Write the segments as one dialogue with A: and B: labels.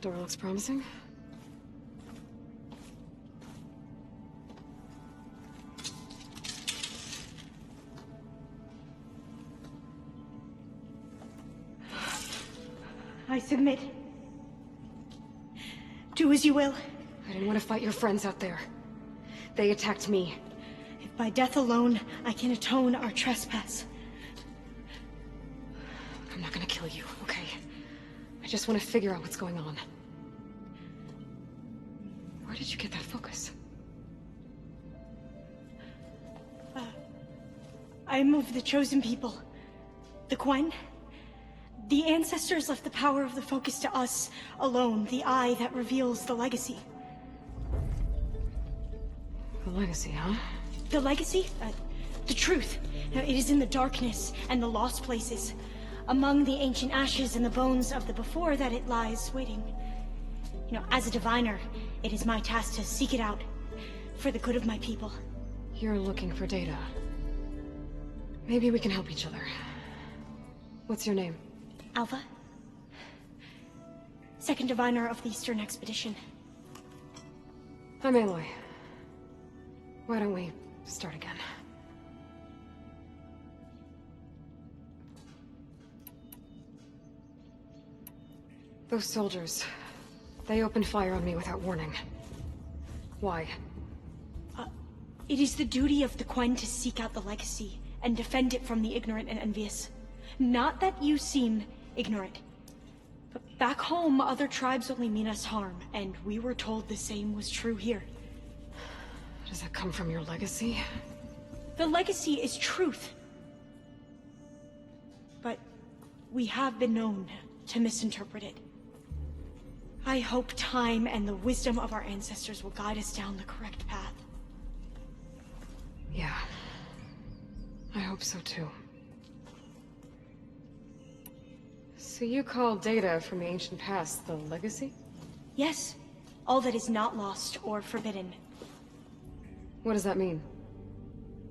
A: Door looks promising.
B: I submit. Do as you will.
A: I didn't want to fight your friends out there. They attacked me.
B: If by death alone I can atone our trespass.
A: I'm not gonna kill you, okay? I just want to figure out what's going on. Where did you get that focus?
B: I am of the chosen people. The Quen. The ancestors left the power of the focus to us alone, the eye that reveals the legacy.
A: The legacy, huh?
B: The legacy? The truth. It is in the darkness and the lost places. Among the ancient ashes and the bones of the before that it lies waiting. As a diviner, it is my task to seek it out for the good of my people.
A: You're looking for data. Maybe we can help each other. What's your name?
B: Alpha. Second diviner of the Eastern Expedition.
A: I'm Aloy. Why don't we start again? Those soldiers, they opened fire on me without warning. Why?
B: It is the duty of the Quen to seek out the legacy and defend it from the ignorant and envious. Not that you seem ignorant. But back home, other tribes only mean us harm, and we were told the same was true here.
A: Does that come from your legacy?
B: The legacy is truth. But we have been known to misinterpret it. I hope time and the wisdom of our ancestors will guide us down the correct path.
A: Yeah. I hope so too. So you call data from the ancient past the legacy?
B: Yes. All that is not lost or forbidden.
A: What does that mean?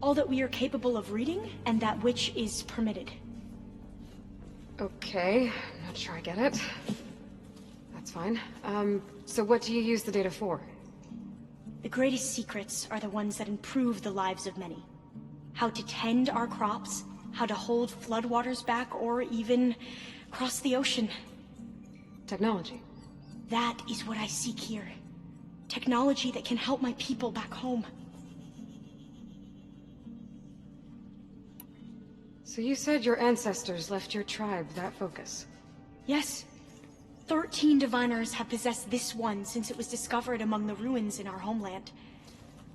B: All that we are capable of reading, and that which is permitted.
A: Okay, I'm not sure I get it. That's fine. So what do you use the data for?
B: The greatest secrets are the ones that improve the lives of many. How to tend our crops, how to hold floodwaters back, or even cross the ocean.
A: Technology.
B: That is what I seek here. Technology that can help my people back home.
A: So you said your ancestors left your tribe that focus?
B: Yes. 13 diviners have possessed this one since it was discovered among the ruins in our homeland.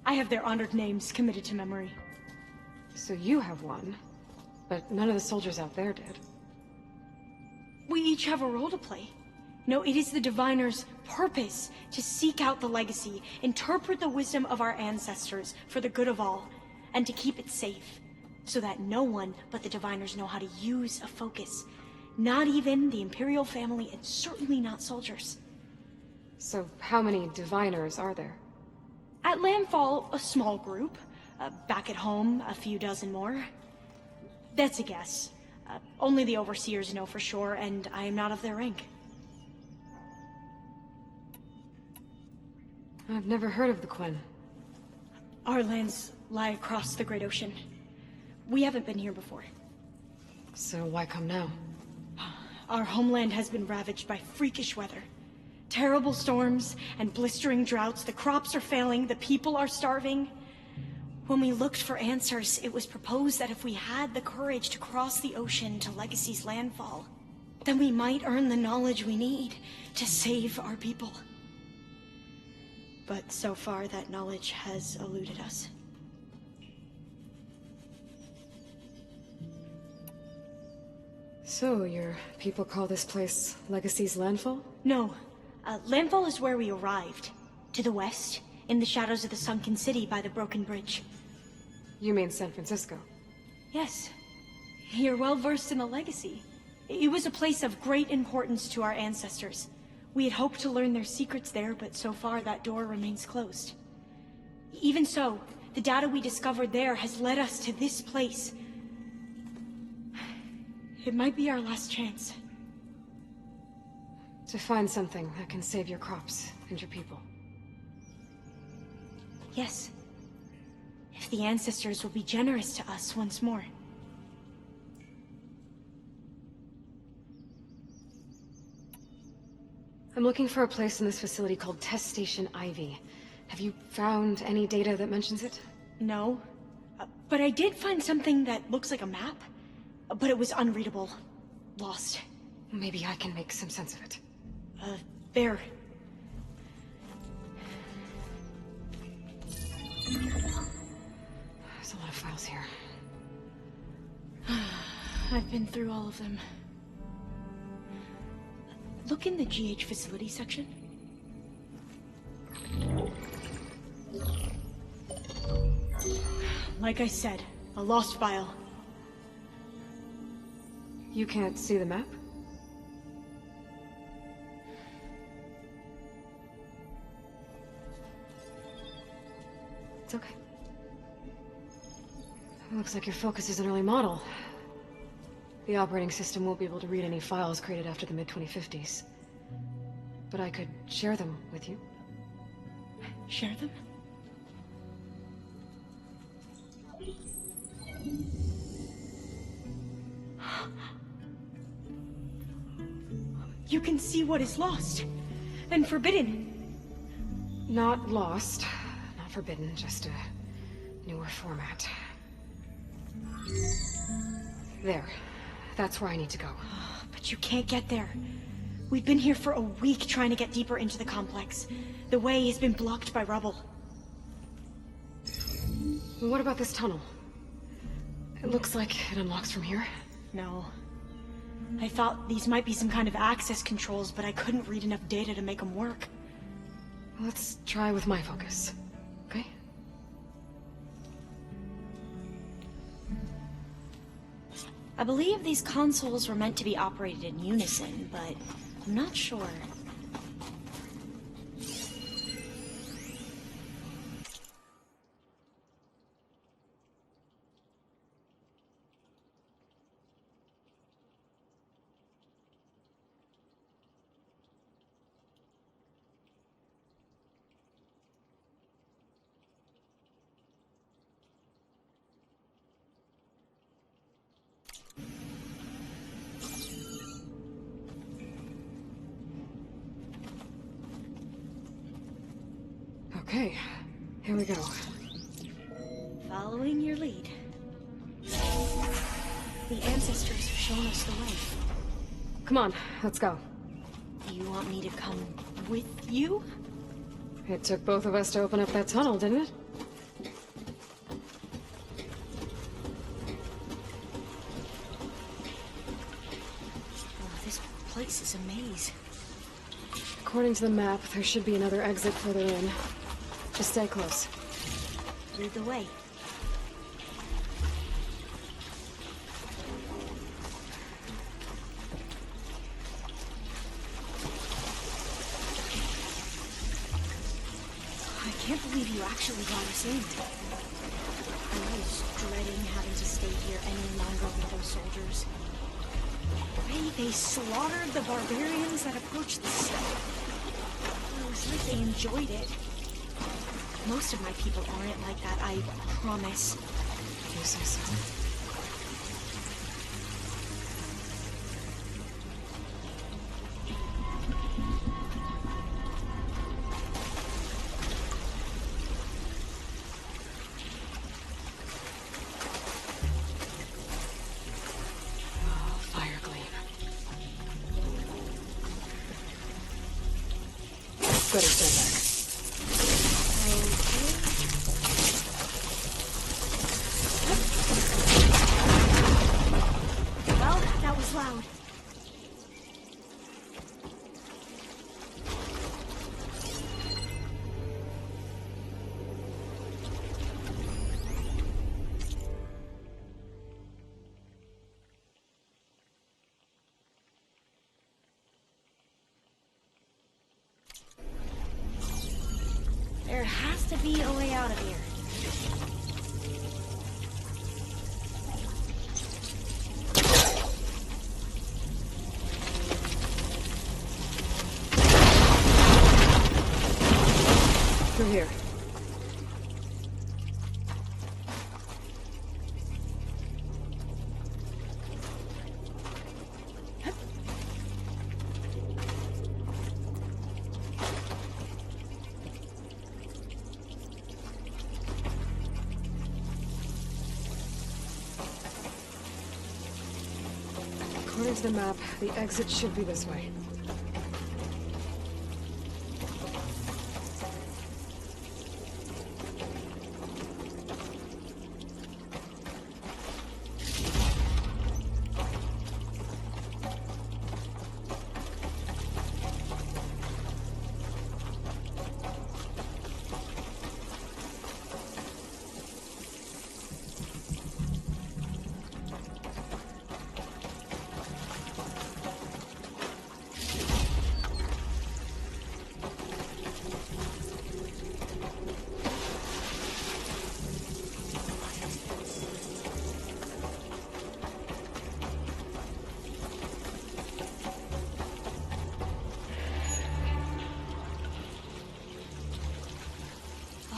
B: I have their honored names committed to memory.
A: So you have one, but none of the soldiers out there did.
B: We each have a role to play. No, it is the diviner's purpose to seek out the legacy, interpret the wisdom of our ancestors for the good of all, and to keep it safe, so that no one but the diviners know how to use a focus. Not even the Imperial family, and certainly not soldiers.
A: So how many diviners are there?
B: At landfall, a small group. Back at home, a few dozen more. That's a guess. Only the overseers know for sure, and I am not of their rank.
A: I've never heard of the Quen.
B: Our lands lie across the Great Ocean. We haven't been here before.
A: So why come now?
B: Our homeland has been ravaged by freakish weather. Terrible storms and blistering droughts. The crops are failing, the people are starving. When we looked for answers, it was proposed that if we had the courage to cross the ocean to Legacy's landfall, then we might earn the knowledge we need to save our people. But so far, that knowledge has eluded us.
A: So, your people call this place Legacy's landfall?
B: No. Landfall is where we arrived. To the west, in the shadows of the sunken city by the broken bridge.
A: You mean San Francisco?
B: Yes. You're well versed in the legacy. It was a place of great importance to our ancestors. We had hoped to learn their secrets there, but so far that door remains closed. Even so, the data we discovered there has led us to this place. It might be our last chance.
A: To find something that can save your crops and your people.
B: Yes. If the ancestors will be generous to us once more.
A: I'm looking for a place in this facility called Test Station Ivy. Have you found any data that mentions it?
B: No. But I did find something that looks like a map. But it was unreadable. Lost.
A: Maybe I can make some sense of it.
B: There.
A: There's a lot of files here.
B: I've been through all of them. Look in the GH facility section. Like I said, a lost file.
A: You can't see the map? It's okay. It looks like your focus is an early model. The operating system won't be able to read any files created after the mid-2050s. But I could share them with you.
B: Share them? You can see what is lost and forbidden.
A: Not lost, not forbidden, just a newer format. There. That's where I need to go.
B: But you can't get there. We've been here for a week trying to get deeper into the complex. The way has been blocked by rubble.
A: What about this tunnel? It looks like it unlocks from here.
B: No. I thought these might be some kind of access controls, but I couldn't read enough data to make them work.
A: Let's try with my focus, okay?
B: I believe these consoles were meant to be operated in unison, but I'm not sure.
A: Okay, here we go.
B: Following your lead. The ancestors have shown us the way.
A: Come on, let's go.
B: Do you want me to come with you?
A: It took both of us to open up that tunnel, didn't it?
B: Oh, this place is a maze.
A: According to the map, there should be another exit further in. Just stay close.
B: Lead the way. I can't believe you actually got us in. I was dreading having to stay here any longer with those soldiers. The way they slaughtered the barbarians that approached the city. It was like they enjoyed it. Most of my people aren't like that, I promise.
A: You say so. Better stand back.
B: Well, that was loud. There has to be a way out of here.
A: Through here. According to the map, the exit should be this way.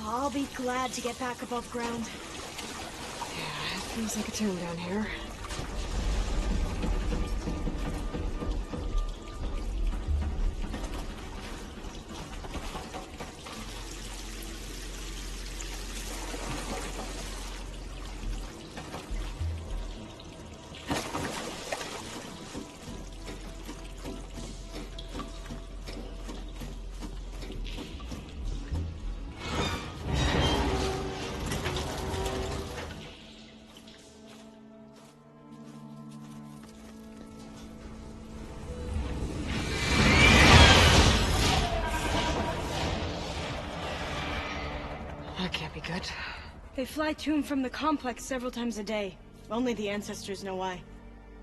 B: I'll be glad to get back above ground.
A: Yeah, it feels like a tomb down here. That can't be good.
B: They fly to and from the complex several times a day. Only the ancestors know why.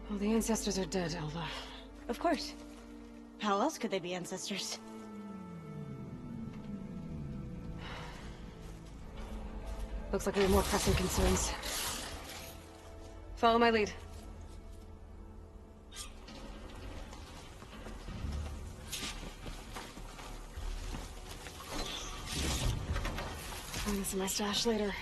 A: Well, the ancestors are dead, Elva.
B: Of course. How else could they be ancestors?
A: Looks like we have more pressing concerns. Follow my lead. Find this in my stash later.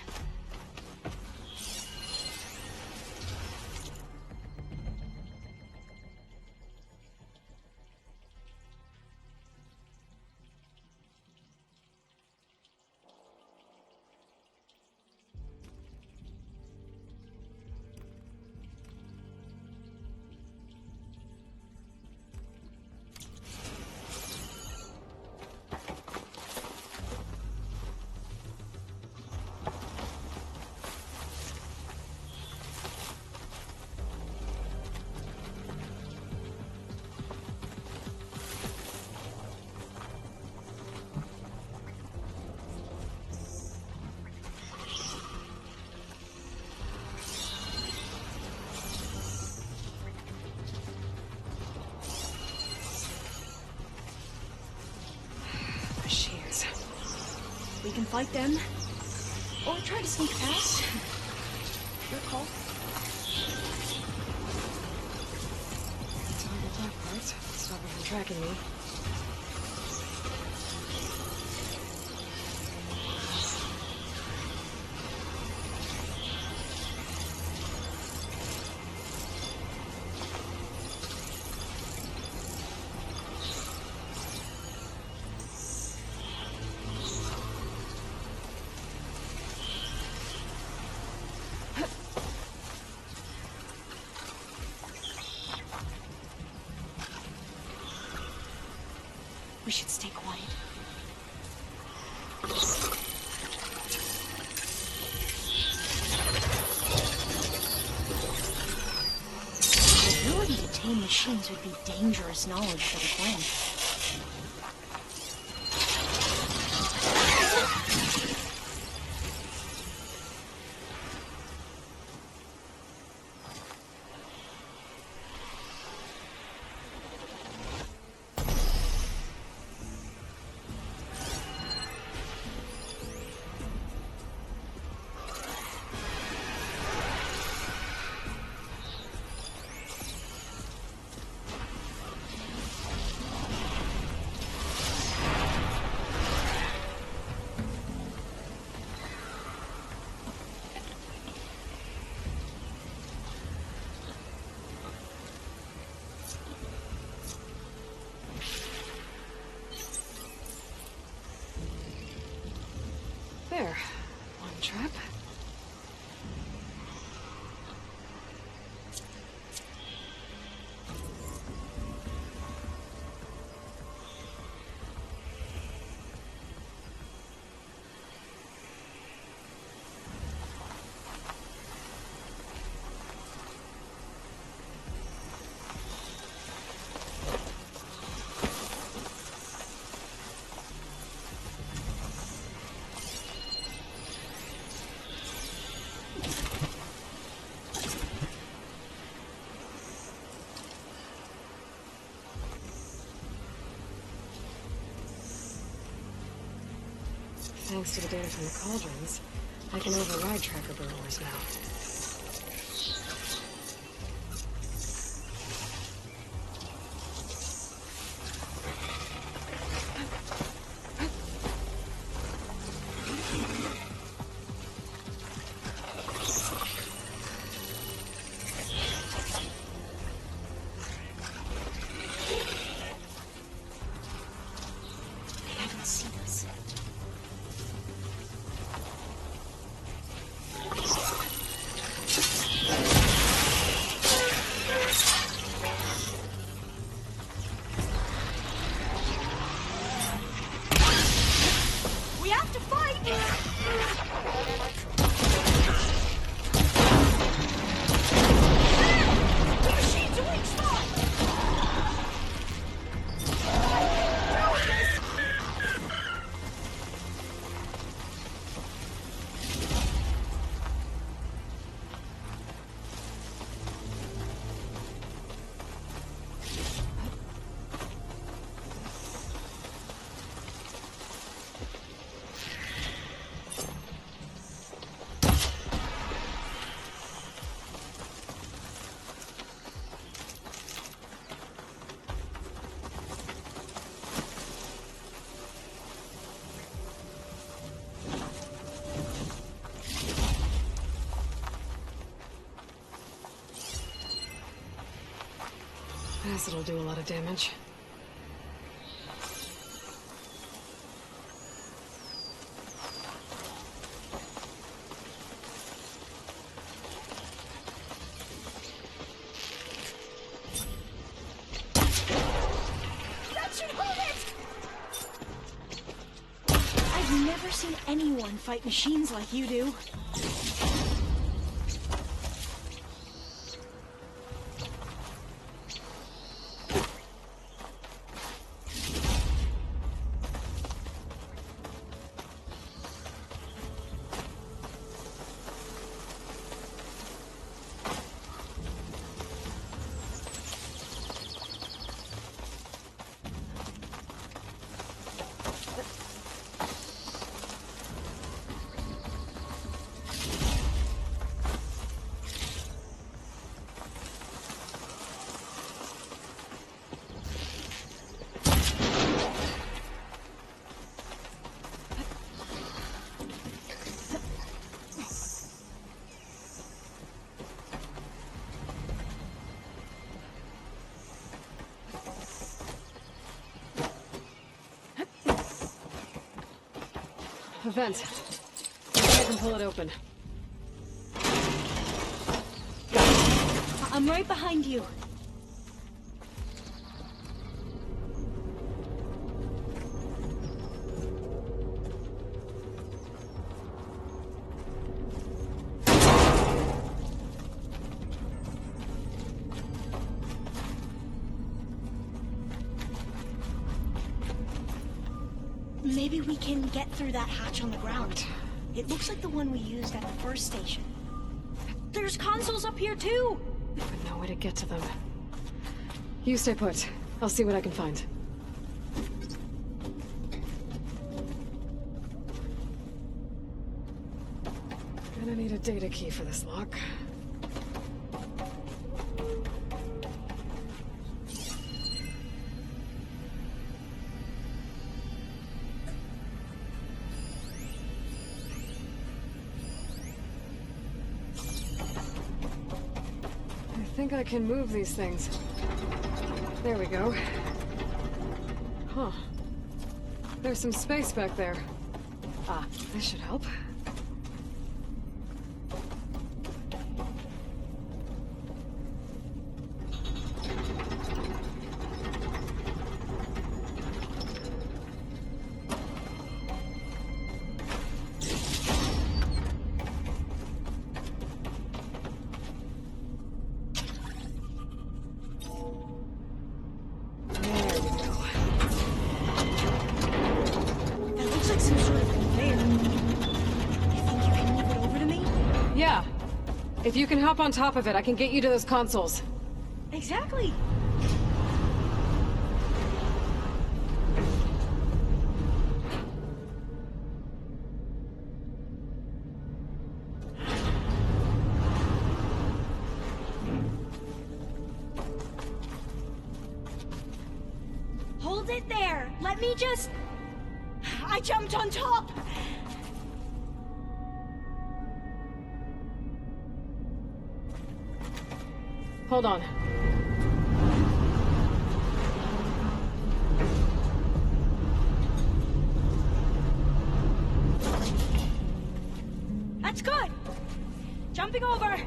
B: We can fight them, or try to sneak past. Your call.
A: Toggle that part. Stop it from tracking me.
B: We should stay quiet. The ability to tame machines would be dangerous knowledge for the clan.
A: There. One trap. Thanks to the data from the cauldrons, I can override tracker burrows now.
B: They haven't seen us. We have to fight! The machine's a weak spot!
A: Acid'll do a lot of damage.
B: That should hold it! I've never seen anyone fight machines like you do.
A: A vent. I can pull it open.
B: I'm right behind you. Maybe we can get through that hatch on the ground. It looks like the one we used at the first station. There's consoles up here too!
A: But no way to get to them. You stay put. I'll see what I can find. Gonna need a data key for this lock. I think I can move these things. There we go. Huh. There's some space back there. Ah, this should help.
C: If you can hop on top of it, I can get you to those consoles.
B: Exactly. Hold it there. Let me just... I jumped on top.
C: Hold on.
B: That's good. Jumping over.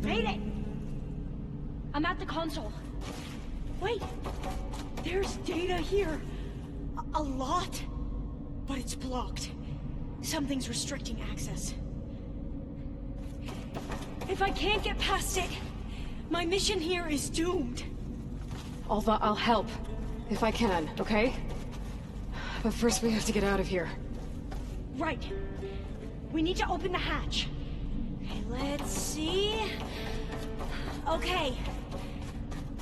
B: Made it. I'm at the console. Wait. There's data here. A lot. But it's blocked. Something's restricting access. If I can't get past it, my mission here is doomed.
C: Alva, I'll help. If I can, okay? But first we have to get out of here.
B: Right. We need to open the hatch. Okay, let's see... Okay.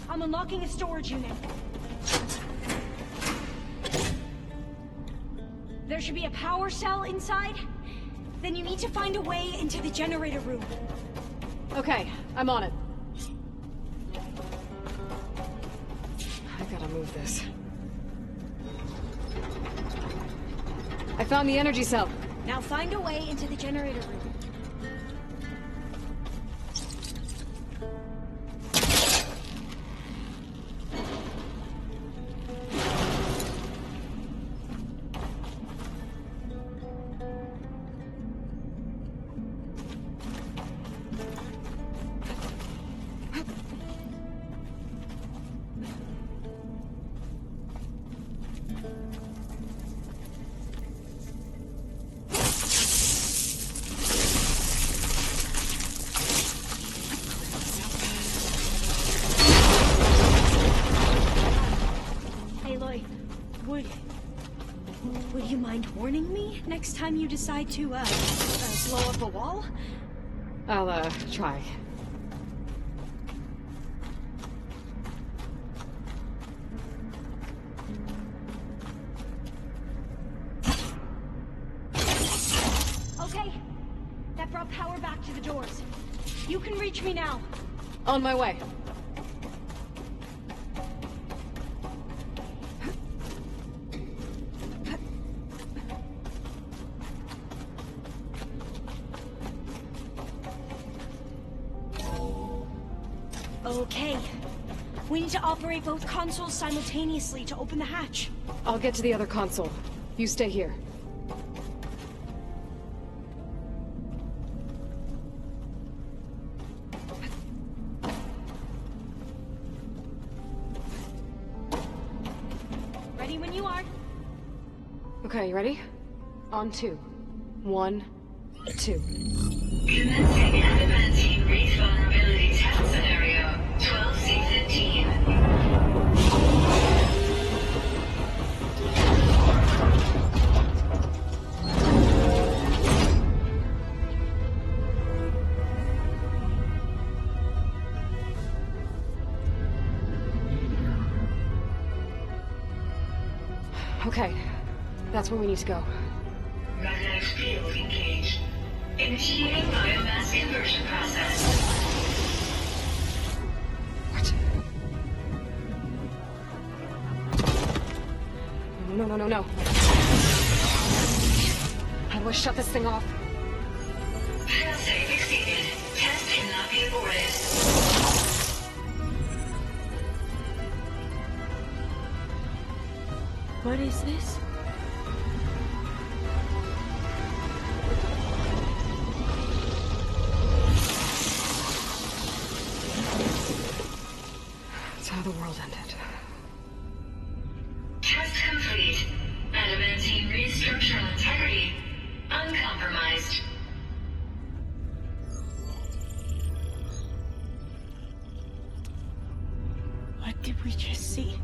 B: I'm unlocking a storage unit. There should be a power cell inside. Then you need to find a way into the generator room.
C: Okay, I'm on it. I gotta move this. I found the energy cell.
B: Now find a way into the generator room. Would you mind warning me next time you decide to, blow up a wall?
C: I'll, try.
B: Okay. That brought power back to the doors. You can reach me now.
C: On my way.
B: Okay. We need to operate both consoles simultaneously to open the hatch.
C: I'll get to the other console. You stay here.
B: Ready when you are.
C: Okay, you ready? On 2. 1, 2.
D: Commencing adamantine wraith vulnerability test scenario 12C15.
C: Okay, that's where we need to go.
D: Magnetic field engaged. Initiating biomass conversion process.
C: What? No. How do I shut this thing off?
D: Failsafe exceeded. Test cannot be aborted.
B: What is this?
A: the world ended.
D: Test complete. Adamantine structural integrity uncompromised.
B: What did we just see?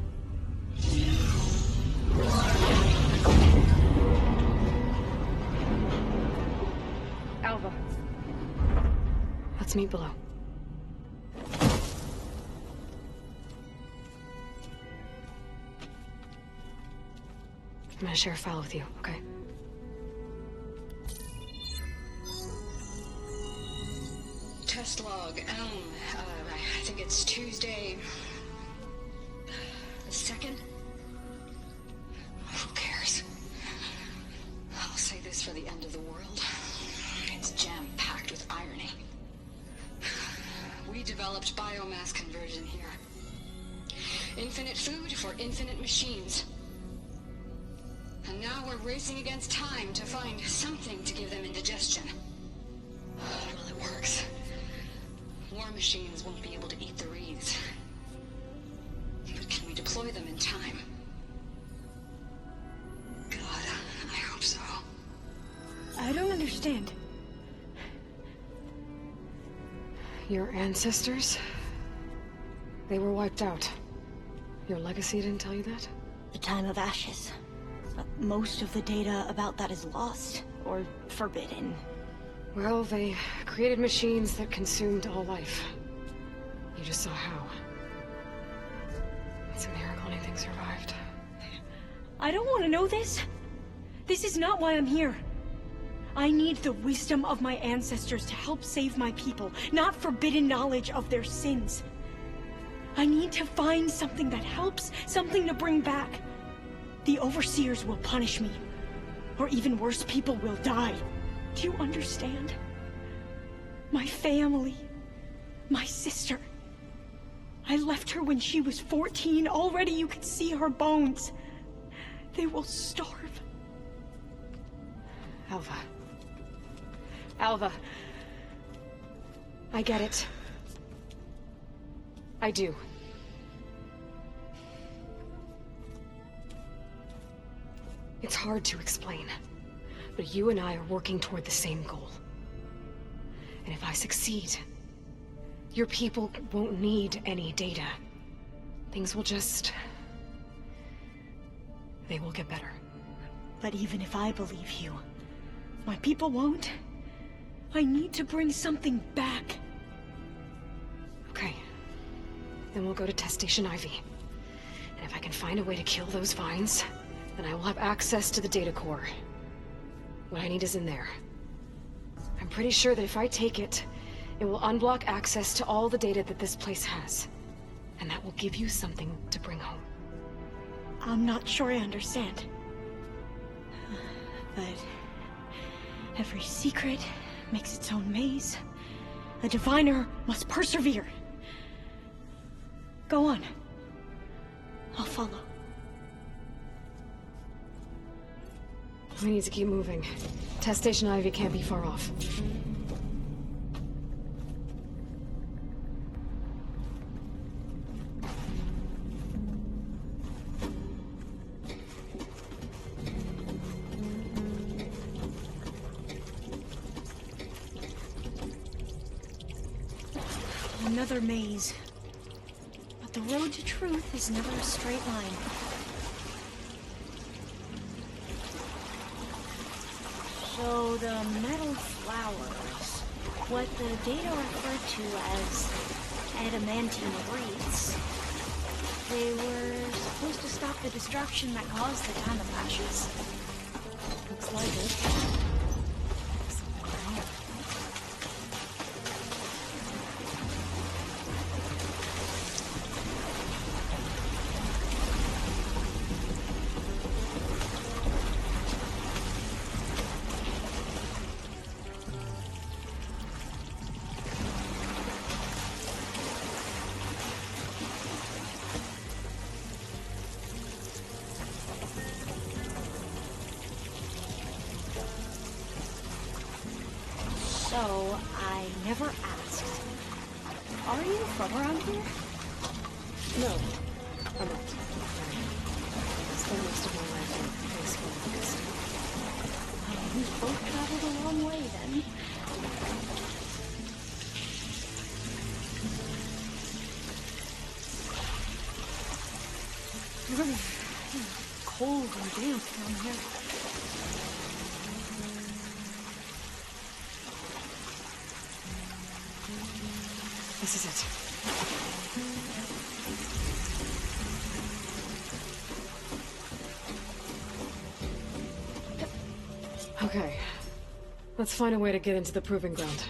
A: Alva. Let's meet below. I'm gonna share a file with you, okay?
E: Test log. I think it's Tuesday the 2nd. Who cares? I'll say this for the end of the world. It's jam-packed with irony. We developed biomass conversion here. Infinite food for infinite machines. And now we're racing against time to find something to give them indigestion. Well, it works. War machines won't be able to eat the wreaths. But can we deploy them in time? God, I hope so.
B: I don't understand.
A: Your ancestors? They were wiped out. Your legacy didn't tell you that?
B: The time of ashes. But most of the data about that is lost, or forbidden.
A: Well, they created machines that consumed all life. You just saw how. It's a miracle anything survived.
B: I don't want to know this. This is not why I'm here. I need the wisdom of my ancestors to help save my people, not forbidden knowledge of their sins. I need to find something that helps, something to bring back. The overseers will punish me. Or even worse, people will die. Do you understand? My family. My sister. I left her when she was 14. Already you could see her bones. They will starve.
A: Alva. Alva. I get it. I do. It's hard to explain, but you and I are working toward the same goal. And if I succeed, your people won't need any data. Things will just... they will get better.
B: But even if I believe you, my people won't. I need to bring something back.
A: Okay. Then we'll go to Test Station Ivy. And if I can find a way to kill those vines, then I will have access to the data core. What I need is in there. I'm pretty sure that if I take it, it will unblock access to all the data that this place has. And that will give you something to bring home.
B: I'm not sure I understand. But every secret makes its own maze. A diviner must persevere. Go on. I'll follow.
A: We need to keep moving. Test Station Ivy can't be far off.
B: Another maze. But the road to truth is never a straight line. So the metal flowers, what the data referred to as adamantine wreaths, they were supposed to stop the destruction that caused the time of ashes.
A: Looks like it.
B: So, I never asked. Are you from around here?
C: No, I'm not. I spent most of my life in baseball leagues.
B: We both traveled a long way, then. Really cold and damp down here.
C: This is it. Okay. Let's find a way to get into the proving ground.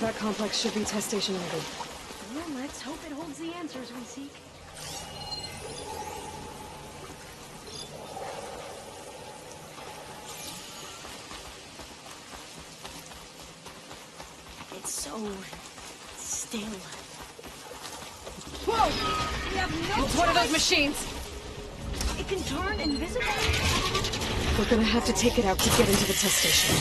C: That complex should be test station Ivy.
B: Well, let's hope it holds the answers we seek. It's so still. Whoa! We have no
C: It's one of those machines!
B: It can turn invisible?
C: We're gonna have to take it out to get into the test station.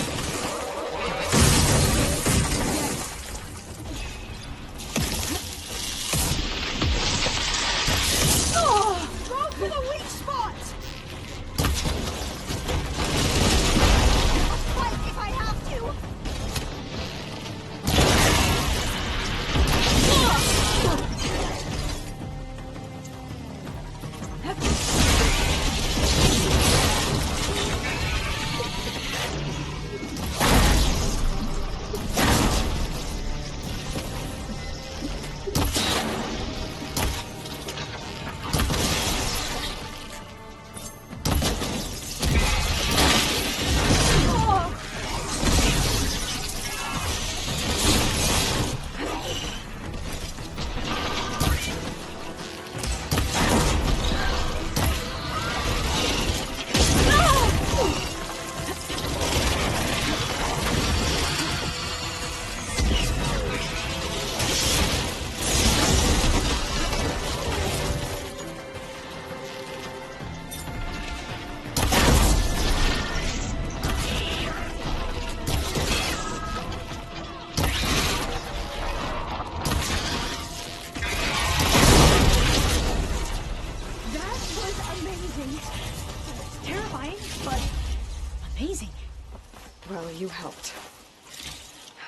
C: You helped.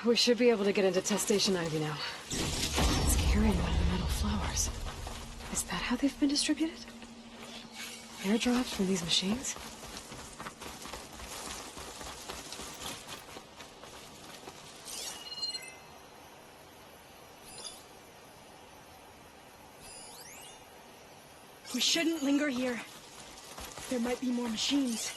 C: We should be able to get into test station Ivy now. It's carrying one of the metal flowers. Is that how they've been distributed? Airdrops from these machines?
B: We shouldn't linger here. There might be more machines.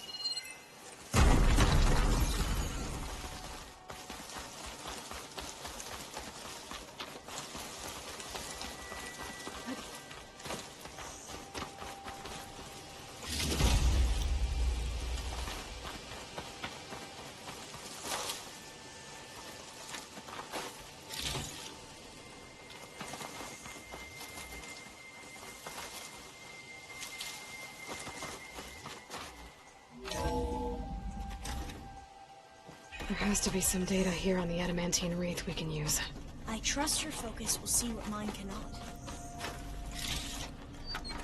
C: There has to be some data here on the adamantine wreath we can use.
B: I trust your focus will see what mine cannot.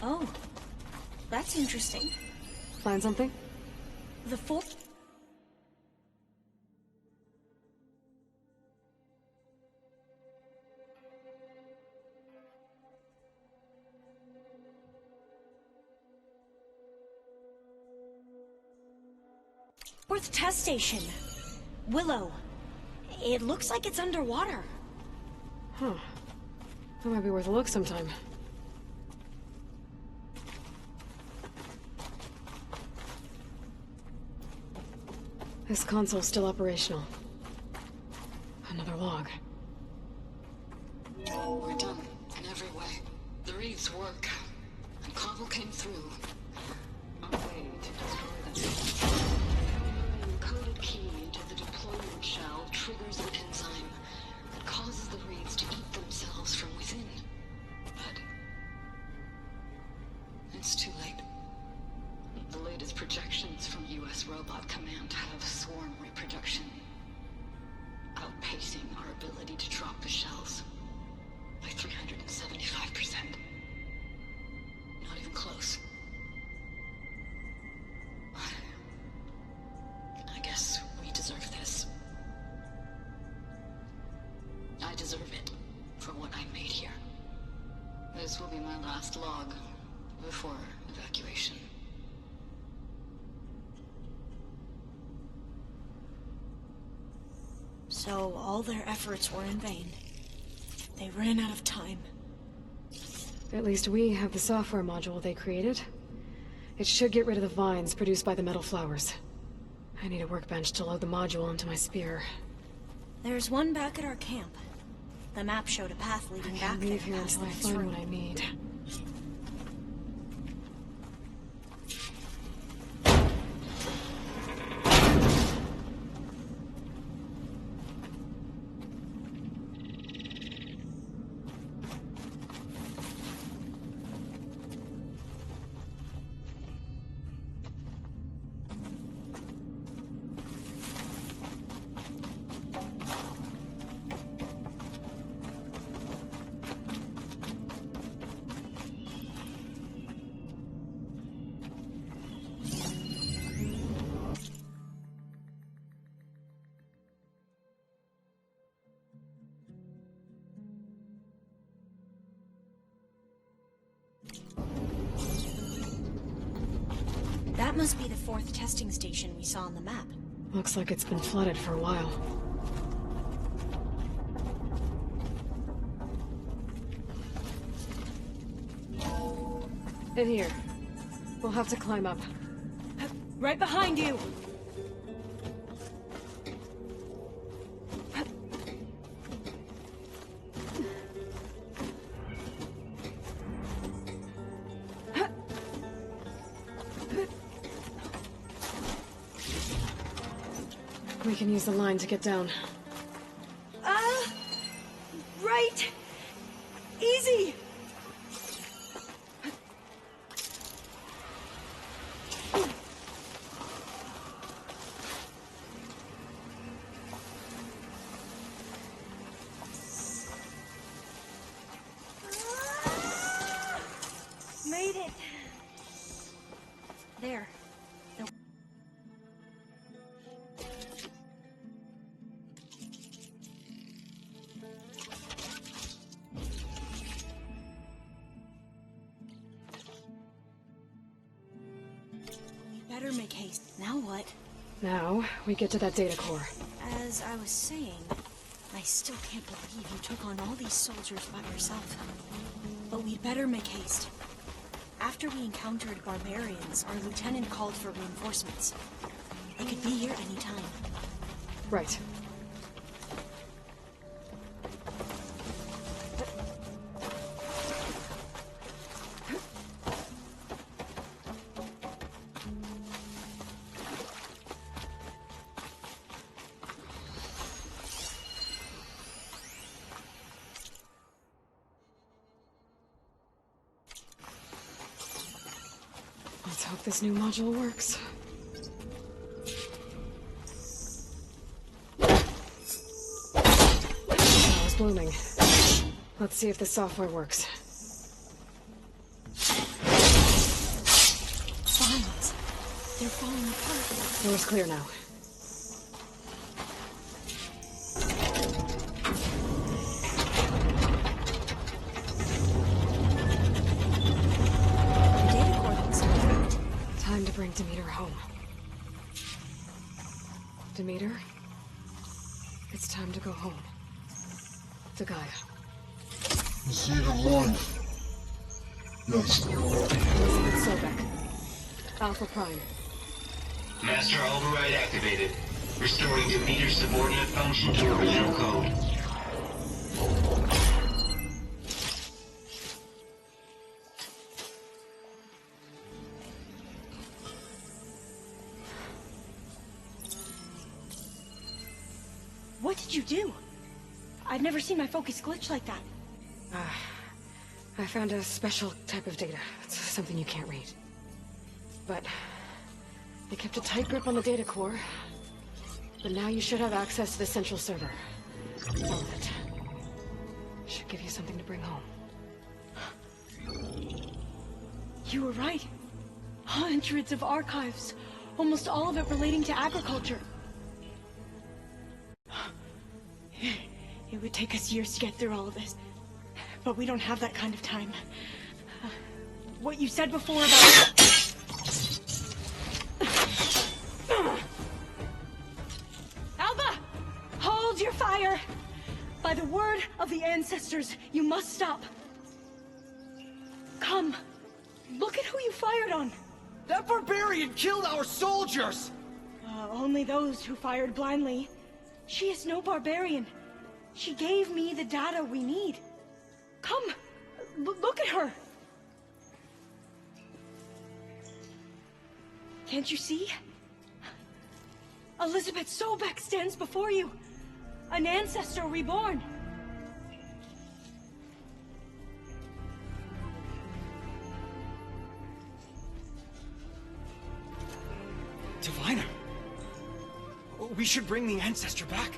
B: Oh, that's interesting.
C: Find something?
B: The full... Fourth test station. Willow. It looks like it's underwater.
C: Huh. That might be worth a look sometime. This console's still operational. Another log.
E: all came through. A way to destroy them. An encoded key into the deployment shell triggers an enzyme that causes the reeds to eat themselves from within. But it's too late. The latest projections from U.S. Robot Command have swarm reproduction, outpacing our ability to drop the shells by 375%. Not even close. I guess we deserve this. I deserve it for what I made here. This will be my last log before evacuation.
B: So all their efforts were in vain. They ran out of time.
C: At least we have the software module they created. It should get rid of the vines produced by the metal flowers. I need a workbench to load the module into my spear.
B: There's one back at our camp. The map showed a path leading back
C: Can't
B: there
C: leave here
B: past
C: until I
B: this
C: find
B: room.
C: what I need.
B: That must be the 4th testing station we saw on the map.
C: Looks like it's been flooded for a while. In here. We'll have to climb up.
B: Right behind you!
C: We can use the line to get down.
B: Right! Easy! Made it! There. Better make haste. Now what?
C: Now, we get to that data core.
B: As I was saying, I still can't believe you took on all these soldiers by yourself. But we'd better make haste. After we encountered barbarians, our lieutenant called for reinforcements. They could be here any time.
C: Right. Let's hope this new module works. Now it's blooming. Let's see if the software works.
B: Vines. They're falling apart.
C: Door's clear now.
B: The data core looks intact.
C: Time to bring Demeter home. Demeter? It's time to go home. To Gaia.
F: The seed of life. Yes.
C: Elizabeth Sobek. Alpha Prime.
G: Master override activated. Restoring Demeter's subordinate function to original code.
B: did you do? I've never seen my focus glitch like that.
C: I found a special type of data. It's something you can't read. But I kept a tight grip on the data core. But now you should have access to the central server. All of it. Should give you something to bring home.
B: You were right. Hundreds of archives. Almost all of it relating to agriculture. It would take us years to get through all of this. But we don't have that kind of time. What you said before about... Alba! Hold your fire! By the word of the ancestors, you must stop. Come. Look at who you fired on.
H: That barbarian killed our soldiers!
B: Only those who fired blindly. She is no barbarian. She gave me the data we need. Come, look at her. Can't you see? Elizabeth Sobek stands before you. An ancestor reborn.
H: Diviner, we should bring the ancestor back.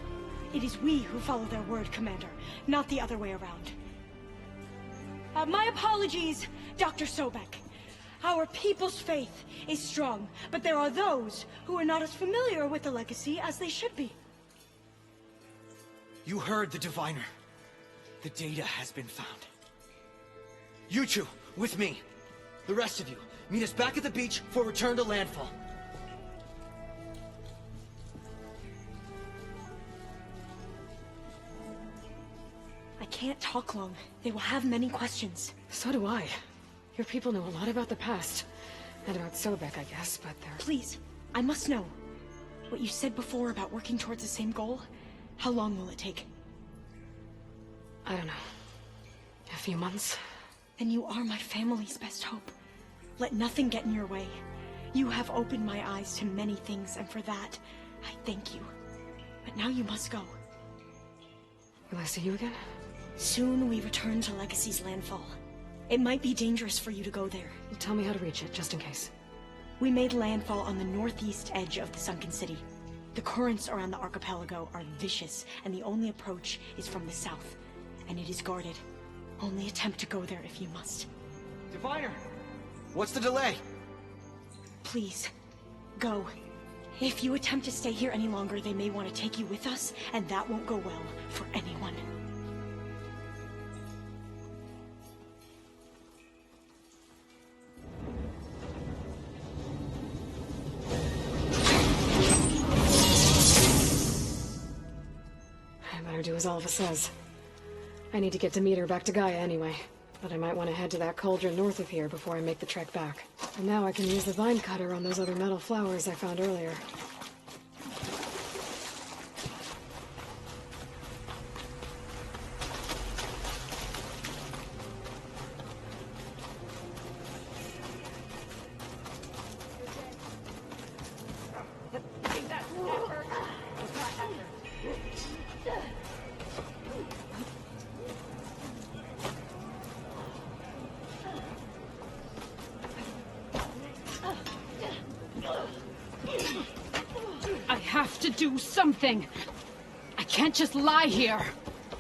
B: It is we who follow their word, Commander, not the other way around. My apologies, Dr. Sobek. Our people's faith is strong, but there are those who are not as familiar with the legacy as they should be.
H: You heard the diviner. The data has been found. You two, with me. The rest of you, meet us back at the beach for return to landfall.
B: I can't talk long. They will have many questions.
C: So do I. Your people know a lot about the past. And about Sobek, I guess, but they're...
B: Please, I must know. What you said before about working towards the same goal, how long will it take?
C: I don't know. A few months?
B: Then you are my family's best hope. Let nothing get in your way. You have opened my eyes to many things, and for that, I thank you. But now you must go.
C: Will I see you again?
B: Soon we return to Legacy's landfall. It might be dangerous for you to go there.
C: Tell me how to reach it, just in case.
B: We made landfall on the northeast edge of the sunken city. The currents around the archipelago are vicious, and the only approach is from the south. And it is guarded. Only attempt to go there if you must.
H: Diviner, what's the delay?
B: Please, go. If you attempt to stay here any longer, they may want to take you with us, and that won't go well for anyone.
C: I better do as Alva says. I need to get Demeter back to Gaia anyway, but I might want to head to that cauldron north of here before I make the trek back. And now I can use the vine cutter on those other metal flowers I found earlier.
I: I have to do something. I can't just lie here.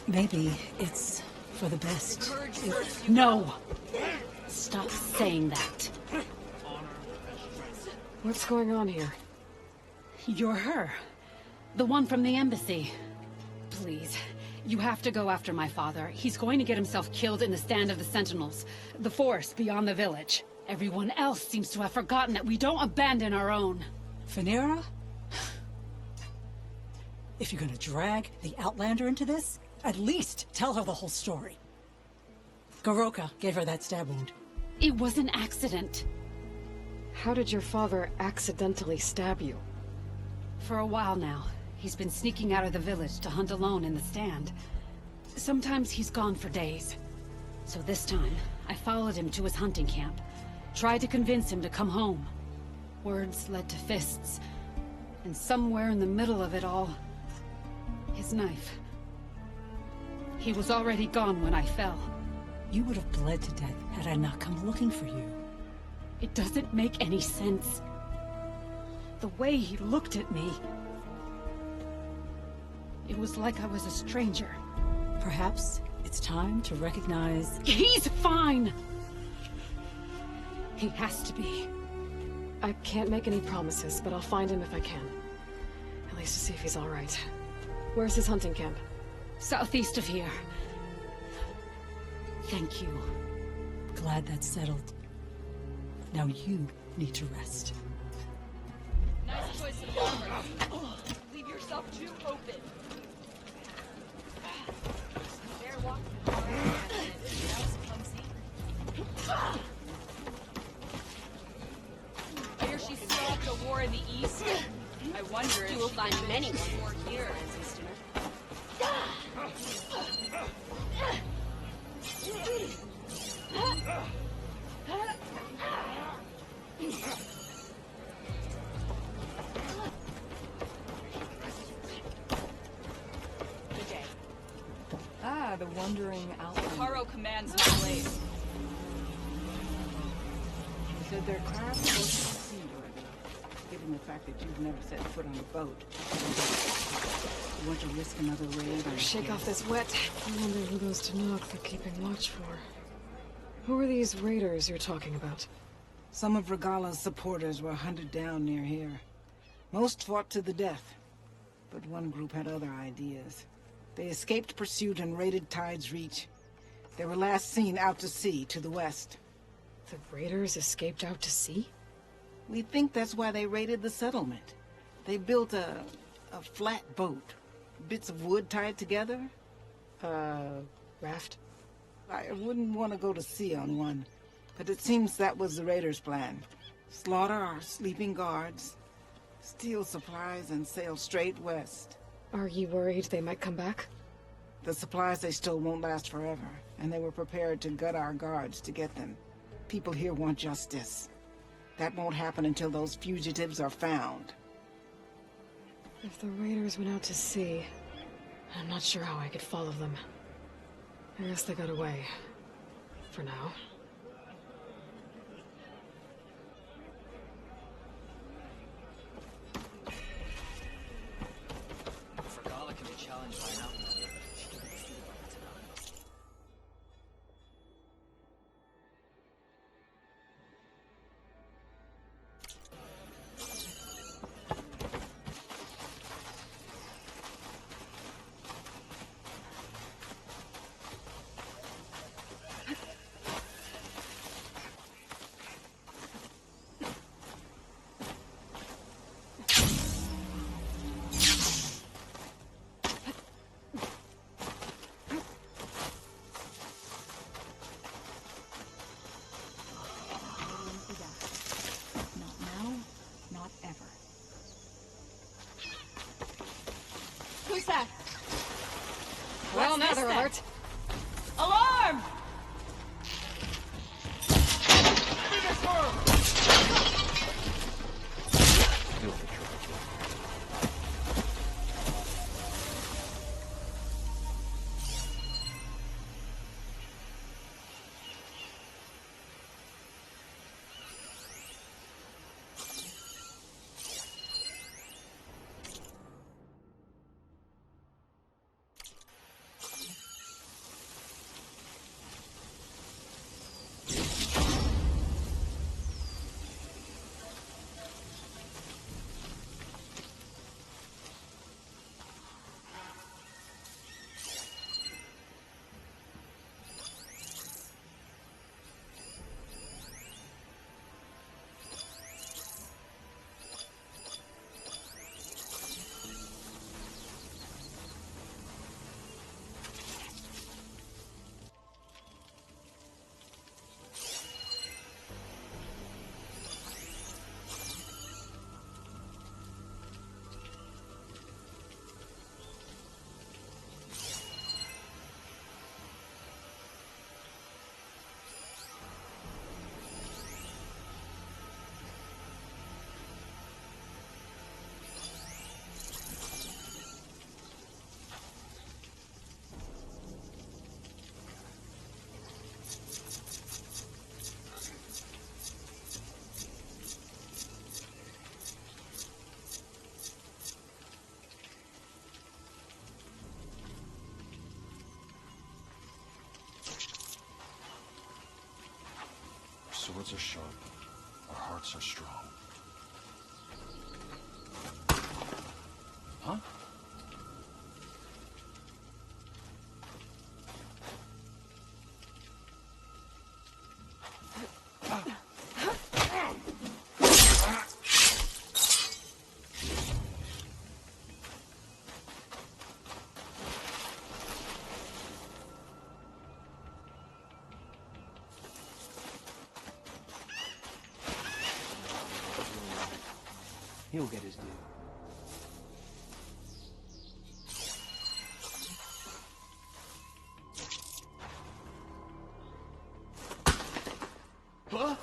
J: Maybe it's for the best.
I: No. Stop saying that.
C: What's going on here?
I: You're her. The one from the embassy. Please, you have to go after my father. He's going to get himself killed in the stand of the Sentinels. The forest beyond the village. Everyone else seems to have forgotten that we don't abandon our own.
J: Phaneara? If you're gonna drag the Outlander into this, at least tell her the whole story. Goroka gave her that stab wound.
I: It was an accident.
C: How did your father accidentally stab you?
I: For a while now, he's been sneaking out of the village to hunt alone in the stand. Sometimes he's gone for days. So this time, I followed him to his hunting camp. Tried to convince him to come home. Words led to fists. And somewhere in the middle of it all, his his knife. He was already gone when I fell.
J: You would have bled to death had I not come looking for you.
I: It doesn't make any sense. The way he looked at me... It was like I was a stranger.
J: Perhaps it's time to recognize...
I: He's fine! He has to be.
C: I can't make any promises, but I'll find him if I can. At least to see if he's all right. Where's his hunting camp?
I: Southeast of here. Thank you.
J: Glad that's settled. Now you need to rest.
K: Nice choice of armor. Leave yourself too open. Bear walking I hear she stopped a war in the east. I wonder if
E: You will find many
K: more here, sister. Good day.
L: Ah, the wandering outlaw.
K: Caro commands my blade.
L: You said their craft was seaworthy, given the fact that you've never set foot on a boat. You want to risk another raid?
C: Shake off this wet. I wonder who those Tanakh they're keeping watch for. Who are these raiders you're talking about?
L: Some of Regala's supporters were hunted down near here. Most fought to the death, but one group had other ideas. They escaped pursuit and raided Tide's Reach. They were last seen out to sea to the west.
C: The raiders escaped out to sea?
L: We think that's why they raided the settlement. They built a flat boat. Bits of wood tied together.
C: Raft?
L: I wouldn't want to go to sea on one, but it seems that was the raiders' plan. Slaughter our sleeping guards, steal supplies, and sail straight west.
C: Are you worried they might come back?
L: The supplies they stole won't last forever, and they were prepared to gut our guards to get them. People here want justice. That won't happen until those fugitives are found.
C: If the raiders went out to sea, I'm not sure how I could follow them. I guess they got away. For now.
H: Regala can be challenged by an outlaw. She can be defeated by the Tanakh.
L: Not now, not ever.
K: Who's that?
C: Well,
K: What's
C: now
K: this
C: they're
K: then?
C: alert.
K: Alarm!
F: swords are sharp, our hearts are strong. Huh?
H: He'll get his due. Huh?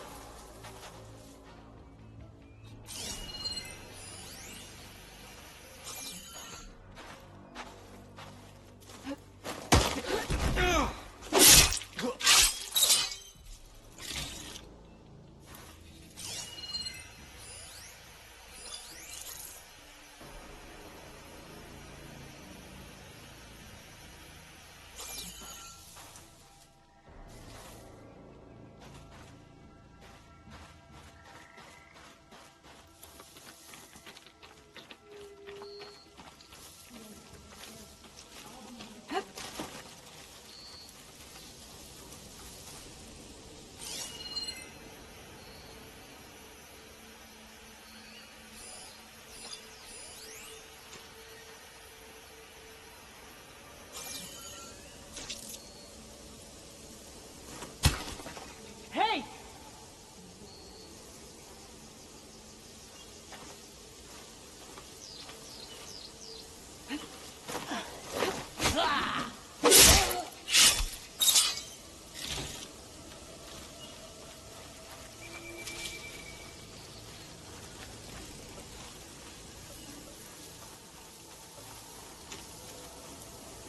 B: Hey!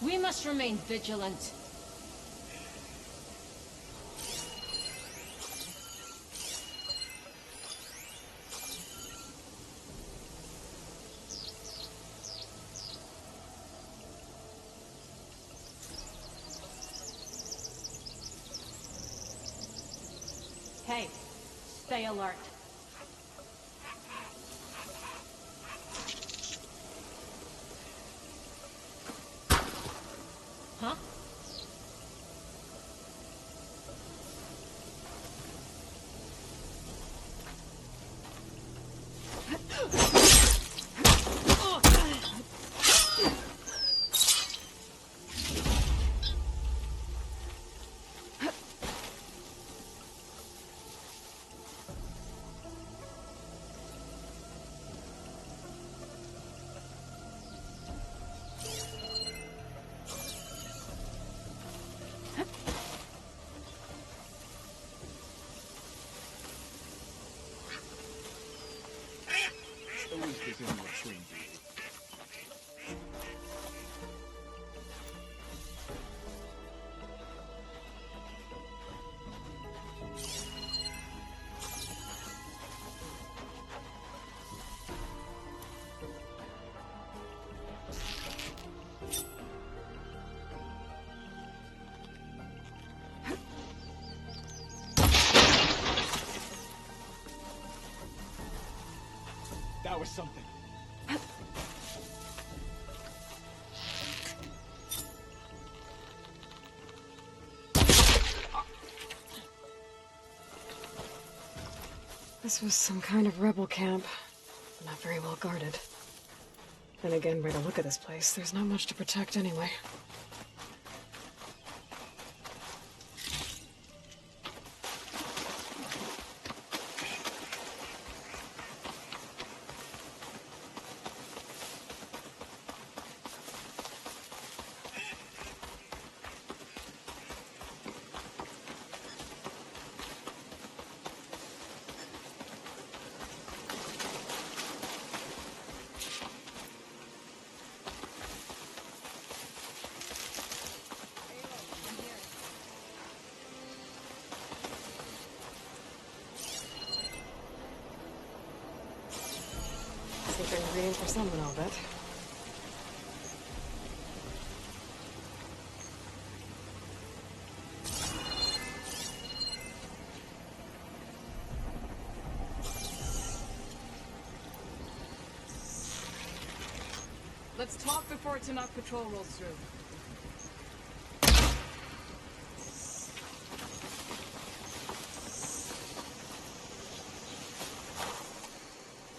K: We must remain vigilant. Hey, stay alert. Huh?
H: That was something.
C: This was some kind of rebel camp. Not very well guarded. Then again, by the look of this place, there's not much to protect anyway. Secret ingredient for someone, I'll bet.
K: Let's talk before Tanakh patrol rolls through.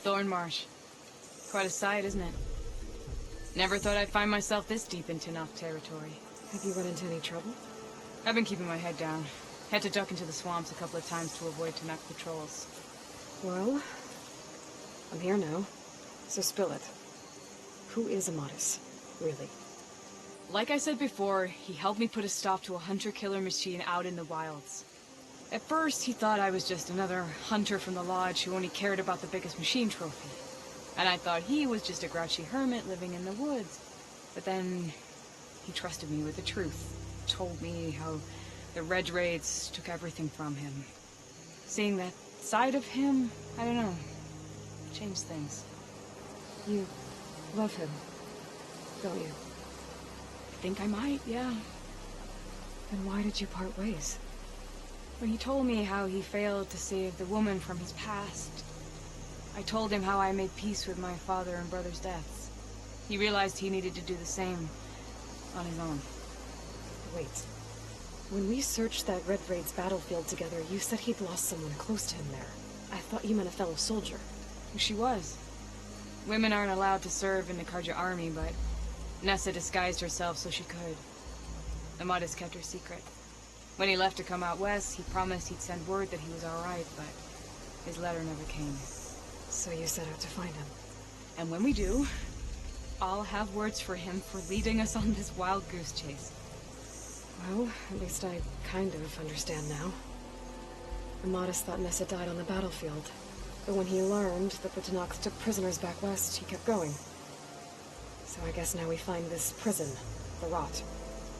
K: Thornmarsh. Quite a sight, isn't it? Never thought I'd find myself this deep in Tanakh territory.
C: Have you run into any trouble?
K: I've been keeping my head down. Had to duck into the swamps a couple of times to avoid Tanakh patrols.
C: Well, I'm here now, so spill it. Who is Unoz, really?
K: Like I said before, he helped me put a stop to a hunter-killer machine out in the wilds. At first, he thought I was just another hunter from the lodge who only cared about the biggest machine trophy. And I thought he was just a grouchy hermit living in the woods. But then, he trusted me with the truth. Told me how the Red Raids took everything from him. Seeing that side of him, I don't know, changed things.
C: You love him, don't you?
K: I think I might, yeah.
C: Then why did you part ways?
K: When he told me how he failed to save the woman from his past, I told him how I made peace with my father and brother's deaths. He realized he needed to do the same on his own.
C: Wait. When we searched that Red Raid's battlefield together, you said he'd lost someone close to him there. I thought you meant a fellow soldier.
K: She was. Women aren't allowed to serve in the Karja army, but Nessa disguised herself so she could. Unoz kept her secret. When he left to come out west, he promised he'd send word that he was alright, but his letter never came.
C: So you set out to find him.
K: And when we do, I'll have words for him for leading us on this wild goose chase.
C: Well, at least I kind of understand now. Unoz thought Nessa died on the battlefield, but when he learned that the Tanakh took prisoners back west, he kept going. So I guess now we find this prison, the Rot.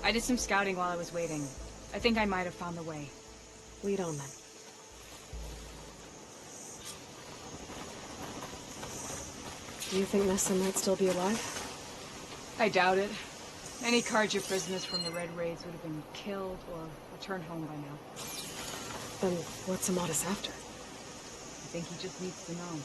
K: I did some scouting while I was waiting. I think I might have found the way.
C: Lead on then. Do you think Nessa might still be alive?
K: I doubt it. Any Karja prisoners from the Red Raids would have been killed or returned home by now.
C: Then what's Unoz after?
K: I think he just needs to know.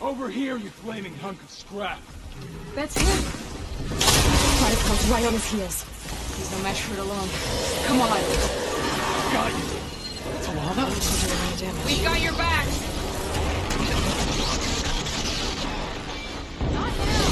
M: Over here, you flaming hunk of scrap.
K: That's him!
C: Fireco's right on his heels.
K: He's no match for it alone. Come on.
M: Got you.
C: Tawana?
K: We got your back! Not now!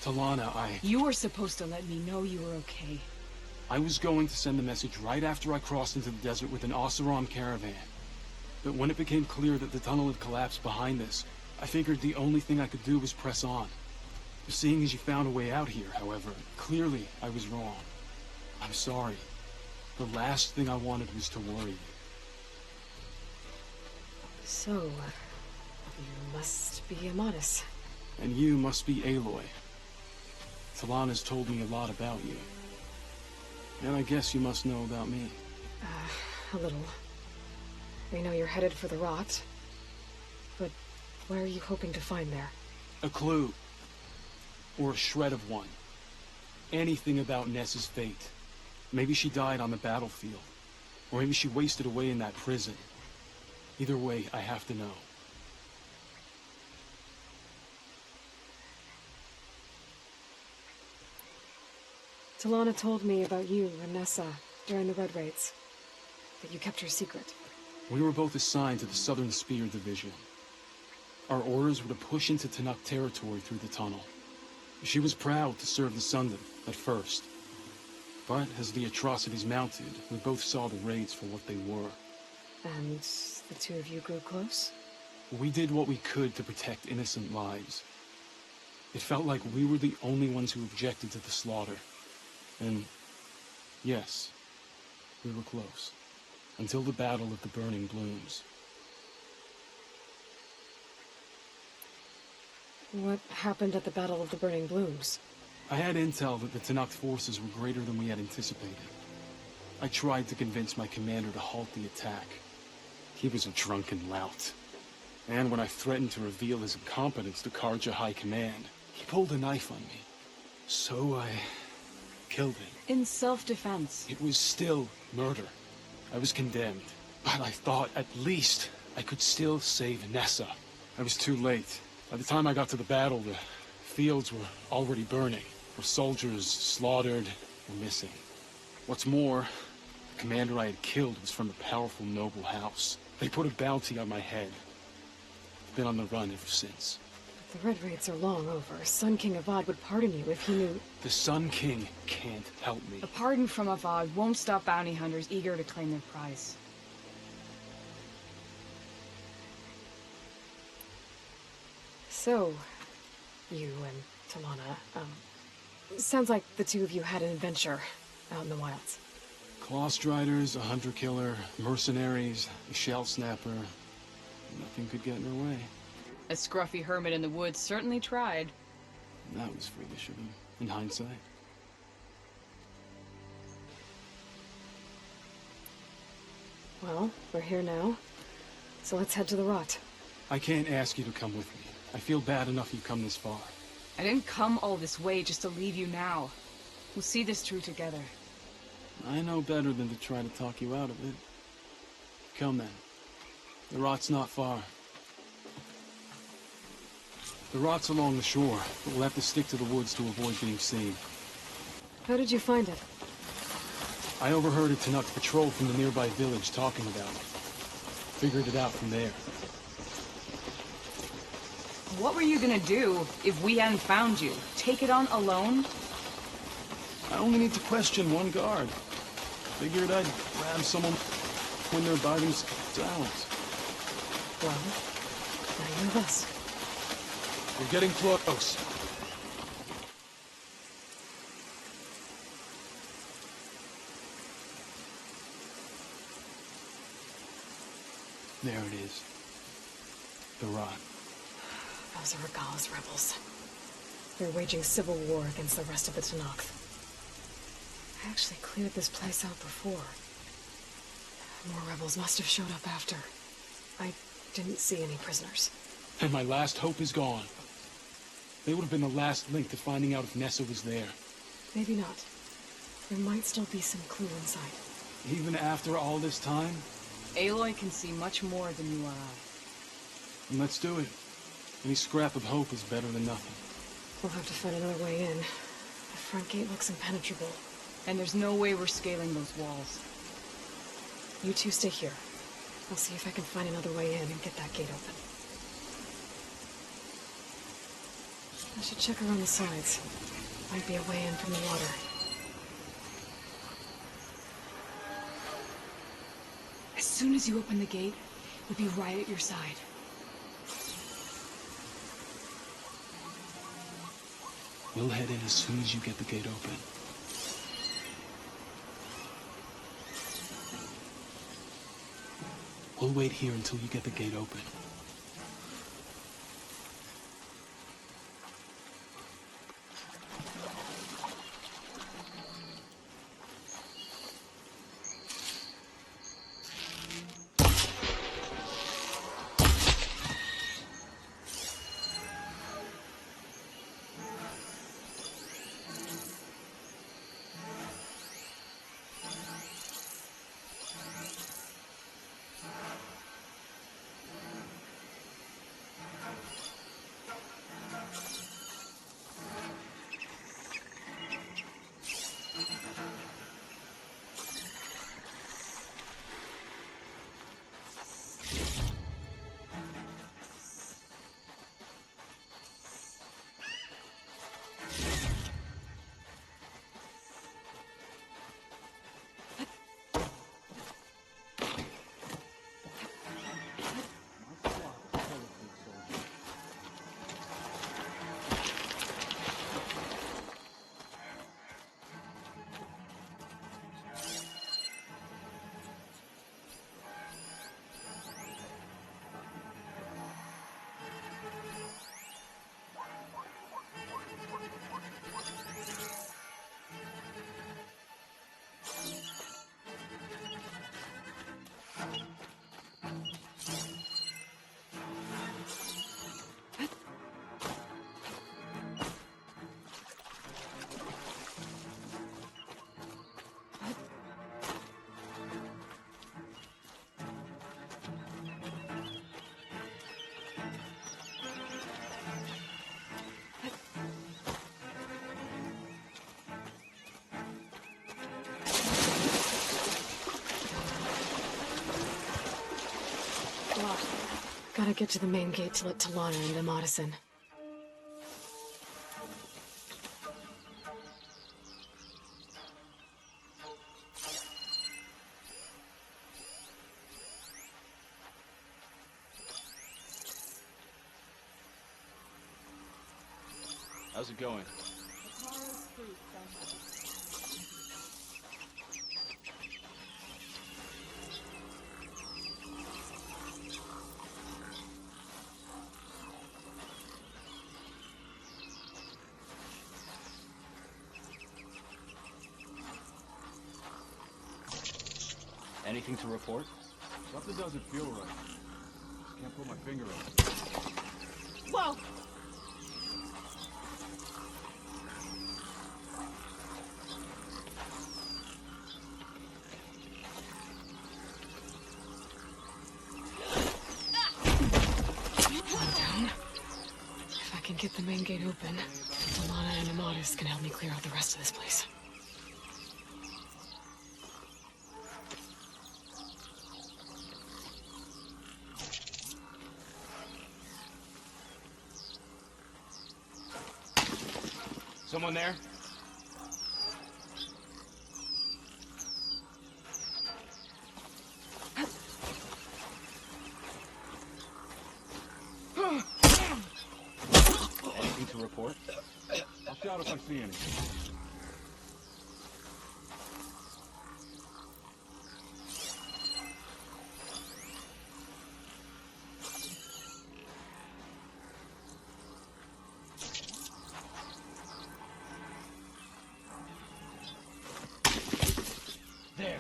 M: Talana,
K: You were supposed to let me know you were okay.
M: I was going to send the message right after I crossed into the desert with an Oseram caravan. But when it became clear that the tunnel had collapsed behind us, I figured the only thing I could do was press on. Seeing as you found a way out here, however, clearly I was wrong. I'm sorry. The last thing I wanted was to worry you.
C: So, you must be Unoz.
M: And you must be Aloy. Talana's told me a lot about you. And I guess you must know about me.
C: A little. We know you're headed for the rot. But what are you hoping to find there?
M: A clue. Or a shred of one. Anything about Ness's fate. Maybe she died on the battlefield. Or maybe she wasted away in that prison. Either way, I have to know.
C: Talana told me about you and Nessa during the Red Raids. That you kept her secret.
M: We were both assigned to the Southern Spear Division. Our orders were to push into Tanakh territory through the tunnel. She was proud to serve the Sundan at first. But as the atrocities mounted, we both saw the raids for what they were.
C: And the two of you grew close?
M: We did what we could to protect innocent lives. It felt like we were the only ones who objected to the slaughter. And yes, we were close. Until the Battle of the Burning Blooms.
C: What happened at the Battle of the Burning Blooms?
M: I had intel that the Tanakh forces were greater than we had anticipated. I tried to convince my commander to halt the attack. He was a drunken lout. And when I threatened to reveal his incompetence to Karja High Command, he pulled a knife on me. So I killed him.
K: In self-defense.
M: It was still murder. I was condemned. But I thought at least I could still save Nessa. I was too late. By the time I got to the battle, the fields were already burning. Our soldiers slaughtered or missing. What's more, the commander I had killed was from a powerful noble house. They put a bounty on my head. I've been on the run ever since.
C: But the Red Raids are long over. Sun King Avad would pardon you if he knew...
M: The Sun King can't help me.
K: A pardon from Avad won't stop bounty hunters eager to claim their prize.
C: So, you and Talana, sounds like the two of you had an adventure out in the wilds.
M: Clawstriders, a hunter-killer, mercenaries, a shell snapper. Nothing could get in her way.
K: A scruffy hermit in the woods certainly tried.
M: That was foolish of him, in hindsight.
C: Well, we're here now, so let's head to the rot.
M: I can't ask you to come with me. I feel bad enough you've come this far.
K: I didn't come all this way just to leave you now. We'll see this through together.
M: I know better than to try to talk you out of it. Come then. The rot's not far. The rot's along the shore, but we'll have to stick to the woods to avoid being seen.
C: How did you find it?
M: I overheard a Tanakh patrol from the nearby village talking about it. Figured it out from there.
K: What were you gonna do if we hadn't found you? Take it on alone?
M: I only need to question one guard. Figured I'd grab someone when they're by themselves.
C: Well, now you have us.
M: We're getting close. There it is. The rot.
C: Those are Regala's rebels. They're waging civil war against the rest of the Tanakh. I actually cleared this place out before. More rebels must have showed up after. I didn't see any prisoners.
M: And my last hope is gone. They would have been the last link to finding out if Nessa was there.
C: Maybe not. There might still be some clue inside.
M: Even after all this time?
K: Aloy can see much more than you or I.
M: And let's do it. Any scrap of hope is better than nothing.
C: We'll have to find another way in. The front gate looks impenetrable.
K: And there's no way we're scaling those walls.
C: You two stay here. I'll see if I can find another way in and get that gate open. I should check around the sides. Might be a way in from the water.
K: As soon as you open the gate, we'll be right at your side.
M: We'll head in as soon as you get the gate open. We'll wait here until you get the gate open.
C: Gotta get to the main gate to let Talana and them Odison.
M: How's it going?
F: Anything to report?
M: Something doesn't feel right. Can't put my finger on it.
B: Whoa!
C: If I can get the main gate open, Talana and Unoz can help me clear out the rest of this place.
M: Someone there?
F: Anything to report?
M: I'll shout if I see anything.
F: There.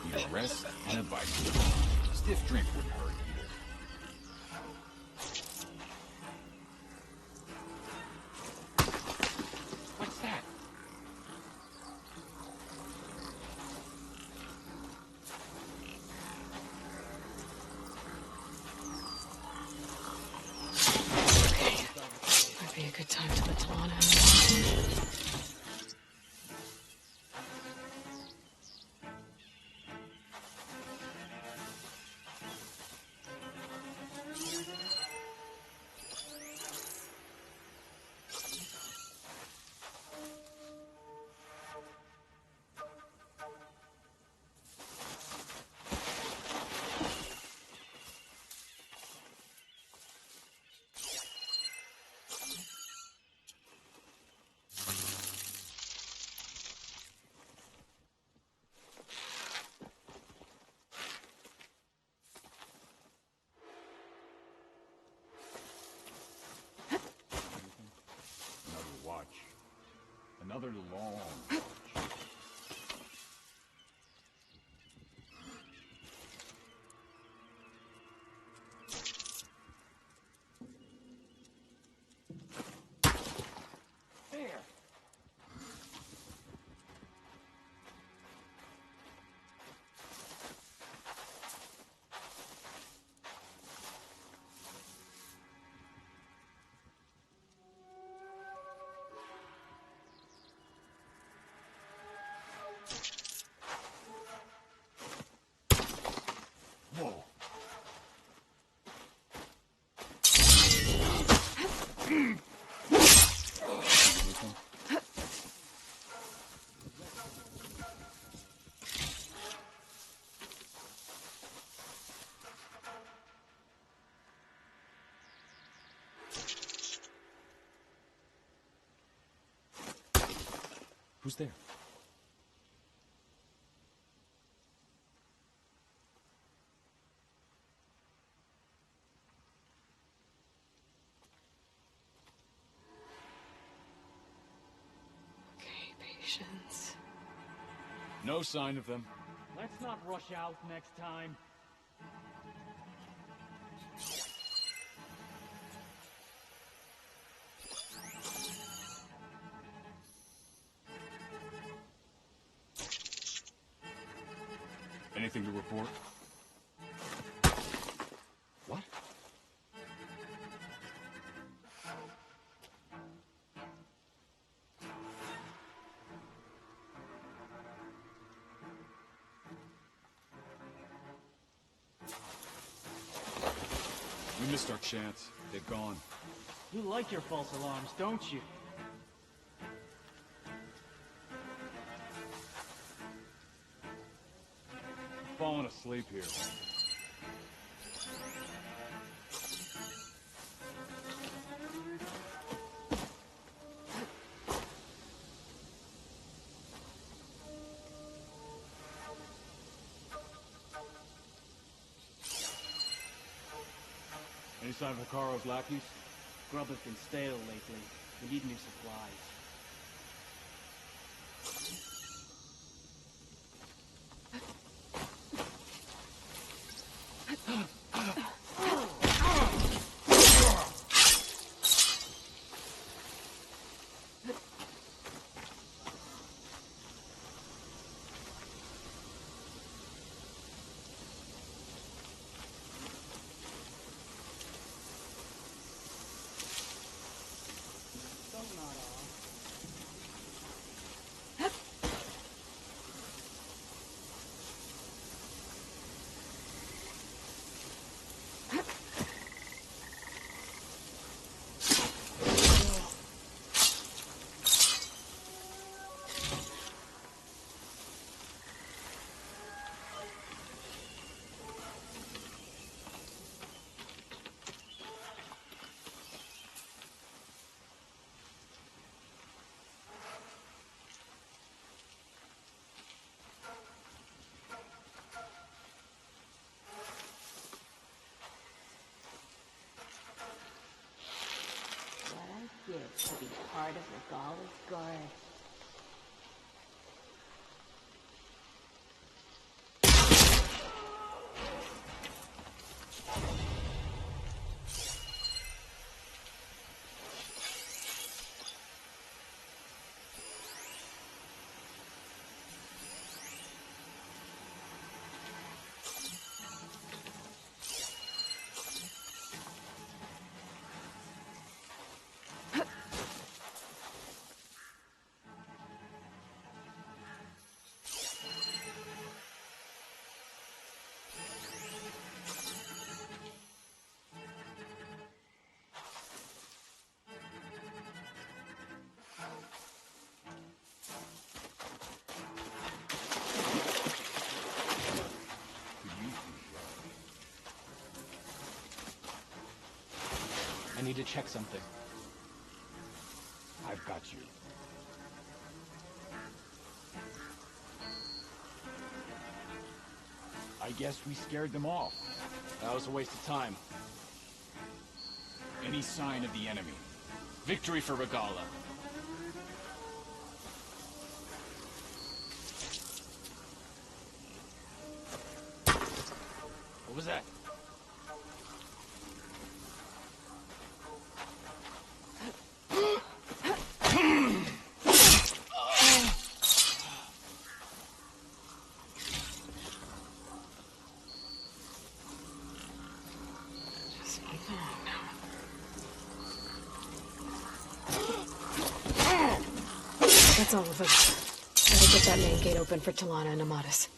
M: Need a rest and a bite. Stiff drink wouldn't hurt either. What's that?
C: Might be a good time to let Talana
M: another long... Whoa. Who's there?
C: Patience.
M: No sign of them.
F: Let's not rush out next time.
M: Anything to report? What? We missed our chance. They're gone.
F: You like your false alarms, don't you?
M: I'm falling asleep here. Any sign of Hikaro's lackeys?
F: Grub has been stale lately. We need new supplies.
N: To be part of Regala's guard.
F: I need to check something.
M: I've got you. I guess we scared them off.
F: That was a waste of time.
O: Any sign of the enemy? Victory for Regala.
M: What was that?
A: That's all of them. Gotta get that main gate open for Talana and Amatis.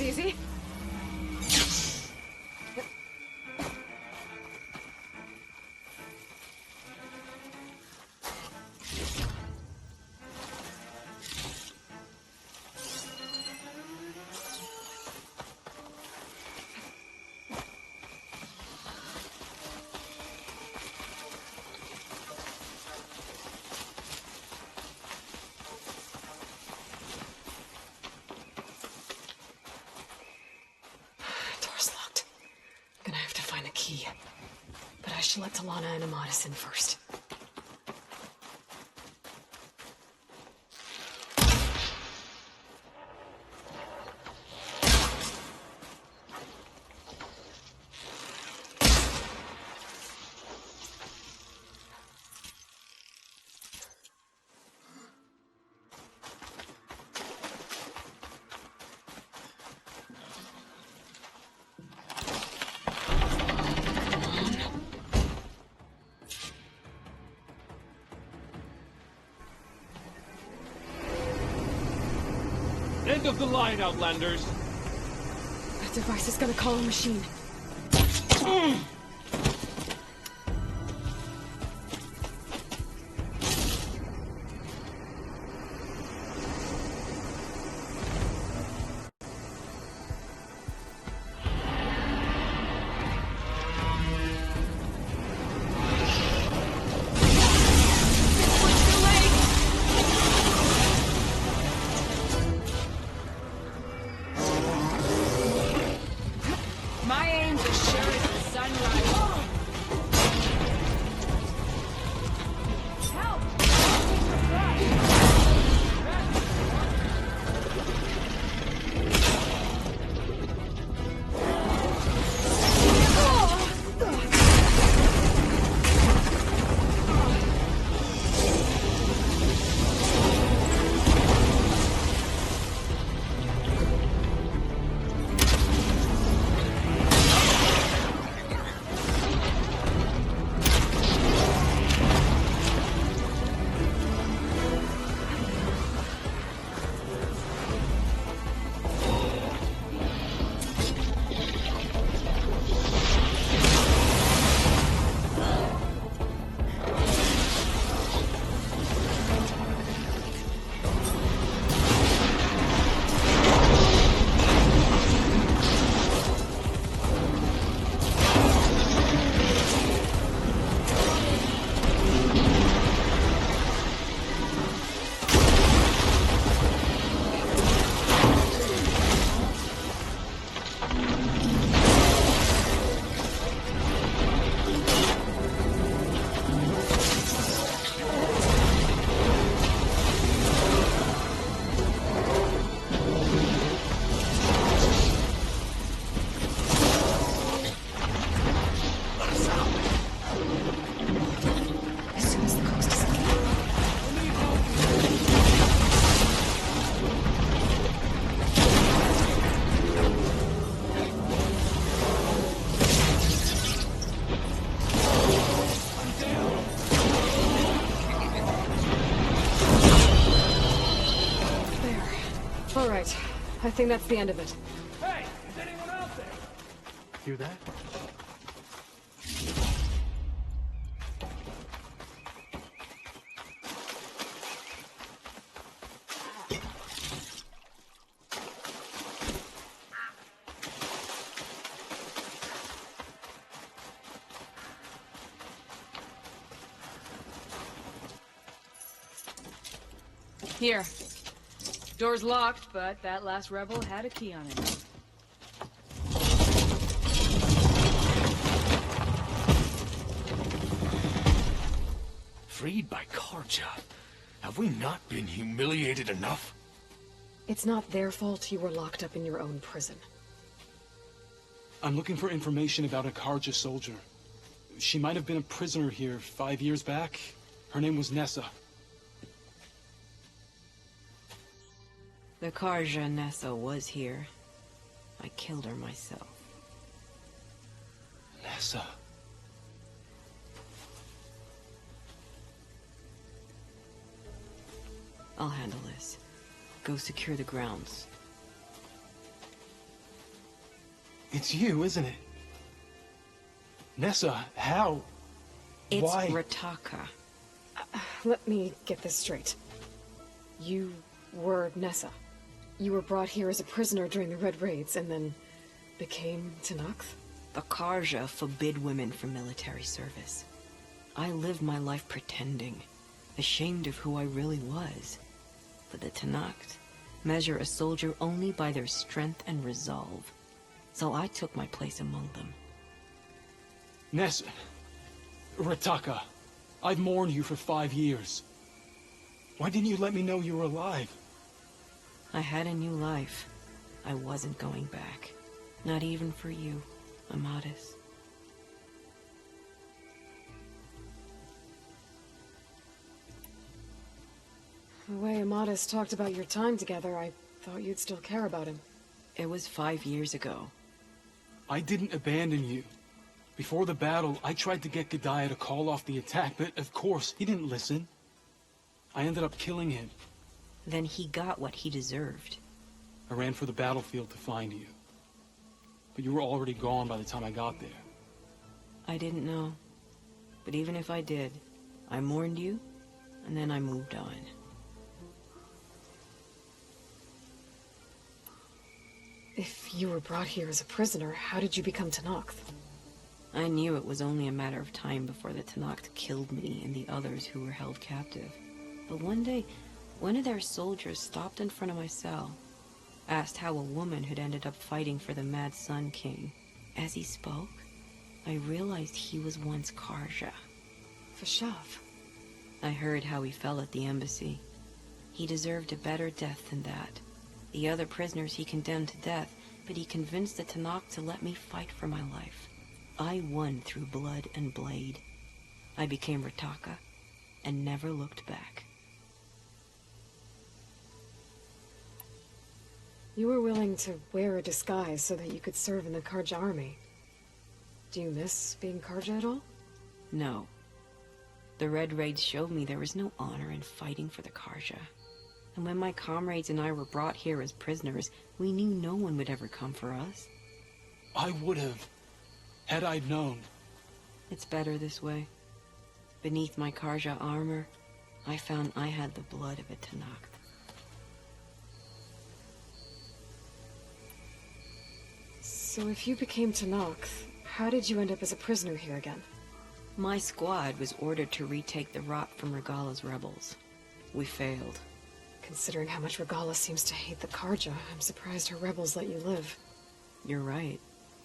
C: Easy?
A: But I should let Talana and Amatis in first.
M: End of the line, Outlanders!
A: That device is gonna call a machine.
C: I think that's the end of it.
M: Hey, is anyone out there? Hear that?
K: Here. Door's locked, but that last rebel had a key on it.
O: Freed by Karja? Have we not been humiliated enough?
C: It's not their fault you were locked up in your own prison.
M: I'm looking for information about a Karja soldier. She might have been a prisoner here 5 years back. Her name was Nessa.
P: The Karja Nessa was here. I killed her myself.
M: Nessa.
P: I'll handle this. Go secure the grounds.
M: It's you, isn't it? Nessa, how?
P: It's
M: Why?
P: Rataka.
C: Let me get this straight. You were Nessa. You were brought here as a prisoner during the Red Raids, and then became Tenakth?
P: The Karja forbid women from military service. I lived my life pretending, ashamed of who I really was. But the Tenakth measure a soldier only by their strength and resolve. So I took my place among them.
M: Nessa. Rataka. I've mourned you for 5 years. Why didn't you let me know you were alive?
P: I had a new life. I wasn't going back. Not even for you, Amadis.
C: The way Amadis talked about your time together, I thought you'd still care about him.
P: It was 5 years ago.
M: I didn't abandon you. Before the battle, I tried to get Godiah to call off the attack, but of course, he didn't listen. I ended up killing him.
P: Then he got what he deserved.
M: I ran for the battlefield to find you. But you were already gone by the time I got there.
P: I didn't know. But even if I did, I mourned you, and then I moved on.
C: If you were brought here as a prisoner, how did you become Tenakth?
P: I knew it was only a matter of time before the Tenakth killed me and the others who were held captive. But one day, one of their soldiers stopped in front of my cell, asked how a woman had ended up fighting for the Mad Sun King. As he spoke, I realized he was once Karja.
C: Vashav.
P: I heard how he fell at the embassy. He deserved a better death than that. The other prisoners he condemned to death, but he convinced the Tenakth to let me fight for my life. I won through blood and blade. I became Rataka, and never looked back.
C: You were willing to wear a disguise so that you could serve in the Karja army. Do you miss being Karja at all?
P: No. The Red Raids showed me there was no honor in fighting for the Karja. And when my comrades and I were brought here as prisoners, we knew no one would ever come for us.
M: I would have, had I known.
P: It's better this way. Beneath my Karja armor, I found I had the blood of a Tenakth.
C: So if you became Tenakth, how did you end up as a prisoner here again?
P: My squad was ordered to retake the Rot from Regala's rebels. We failed.
C: Considering how much Regala seems to hate the Karja, I'm surprised her rebels let you live.
P: You're right.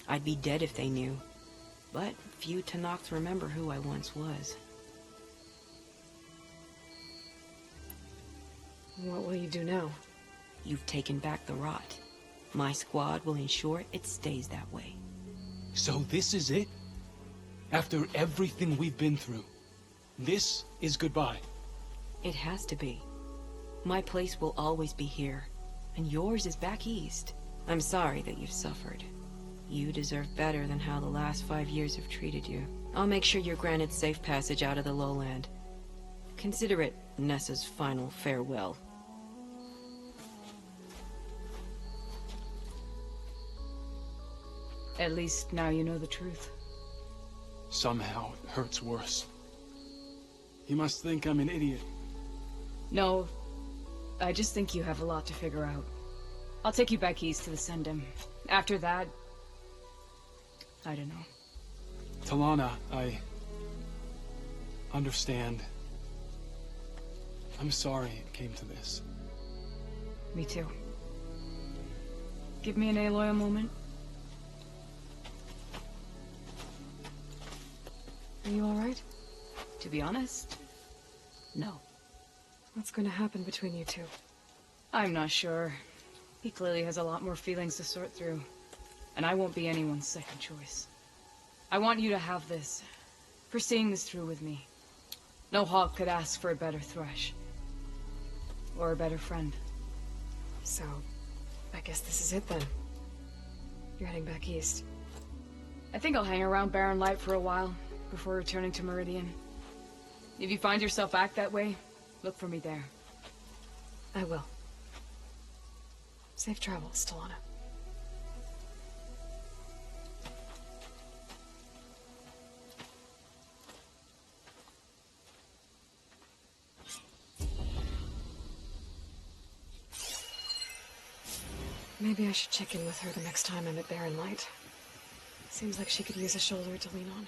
P: I'd be dead if they knew. But few Tenakths remember who I once was.
C: What will you do now?
P: You've taken back the Rot. My squad will ensure it stays that way.
M: So this is it? After everything we've been through, this is goodbye?
P: It has to be. My place will always be here, and yours is back east. I'm sorry that you've suffered. You deserve better than how the last 5 years have treated you. I'll make sure you're granted safe passage out of the lowland. Consider it Nessa's final farewell.
K: At least now you know the truth.
M: Somehow it hurts worse. He must think I'm an idiot.
K: No, I just think you have a lot to figure out. I'll take you back east to the Sendem. After that, I don't know.
M: Talana, I understand. I'm sorry it came to this.
K: Me too. Give me and Aloy a moment.
C: Are you alright?
K: To be honest, no.
C: What's going to happen between you two?
K: I'm not sure. He clearly has a lot more feelings to sort through. And I won't be anyone's second choice. I want you to have this. For seeing this through with me. No hawk could ask for a better thrush. Or a better friend.
C: So, I guess this is it then. You're heading back east.
K: I think I'll hang around Barren Light for a while, before returning to Meridian. If you find yourself back that way, look for me there.
C: I will. Safe travels, Talana. Maybe I should check in with her the next time I'm at Barren Light. Seems like she could use a shoulder to lean on.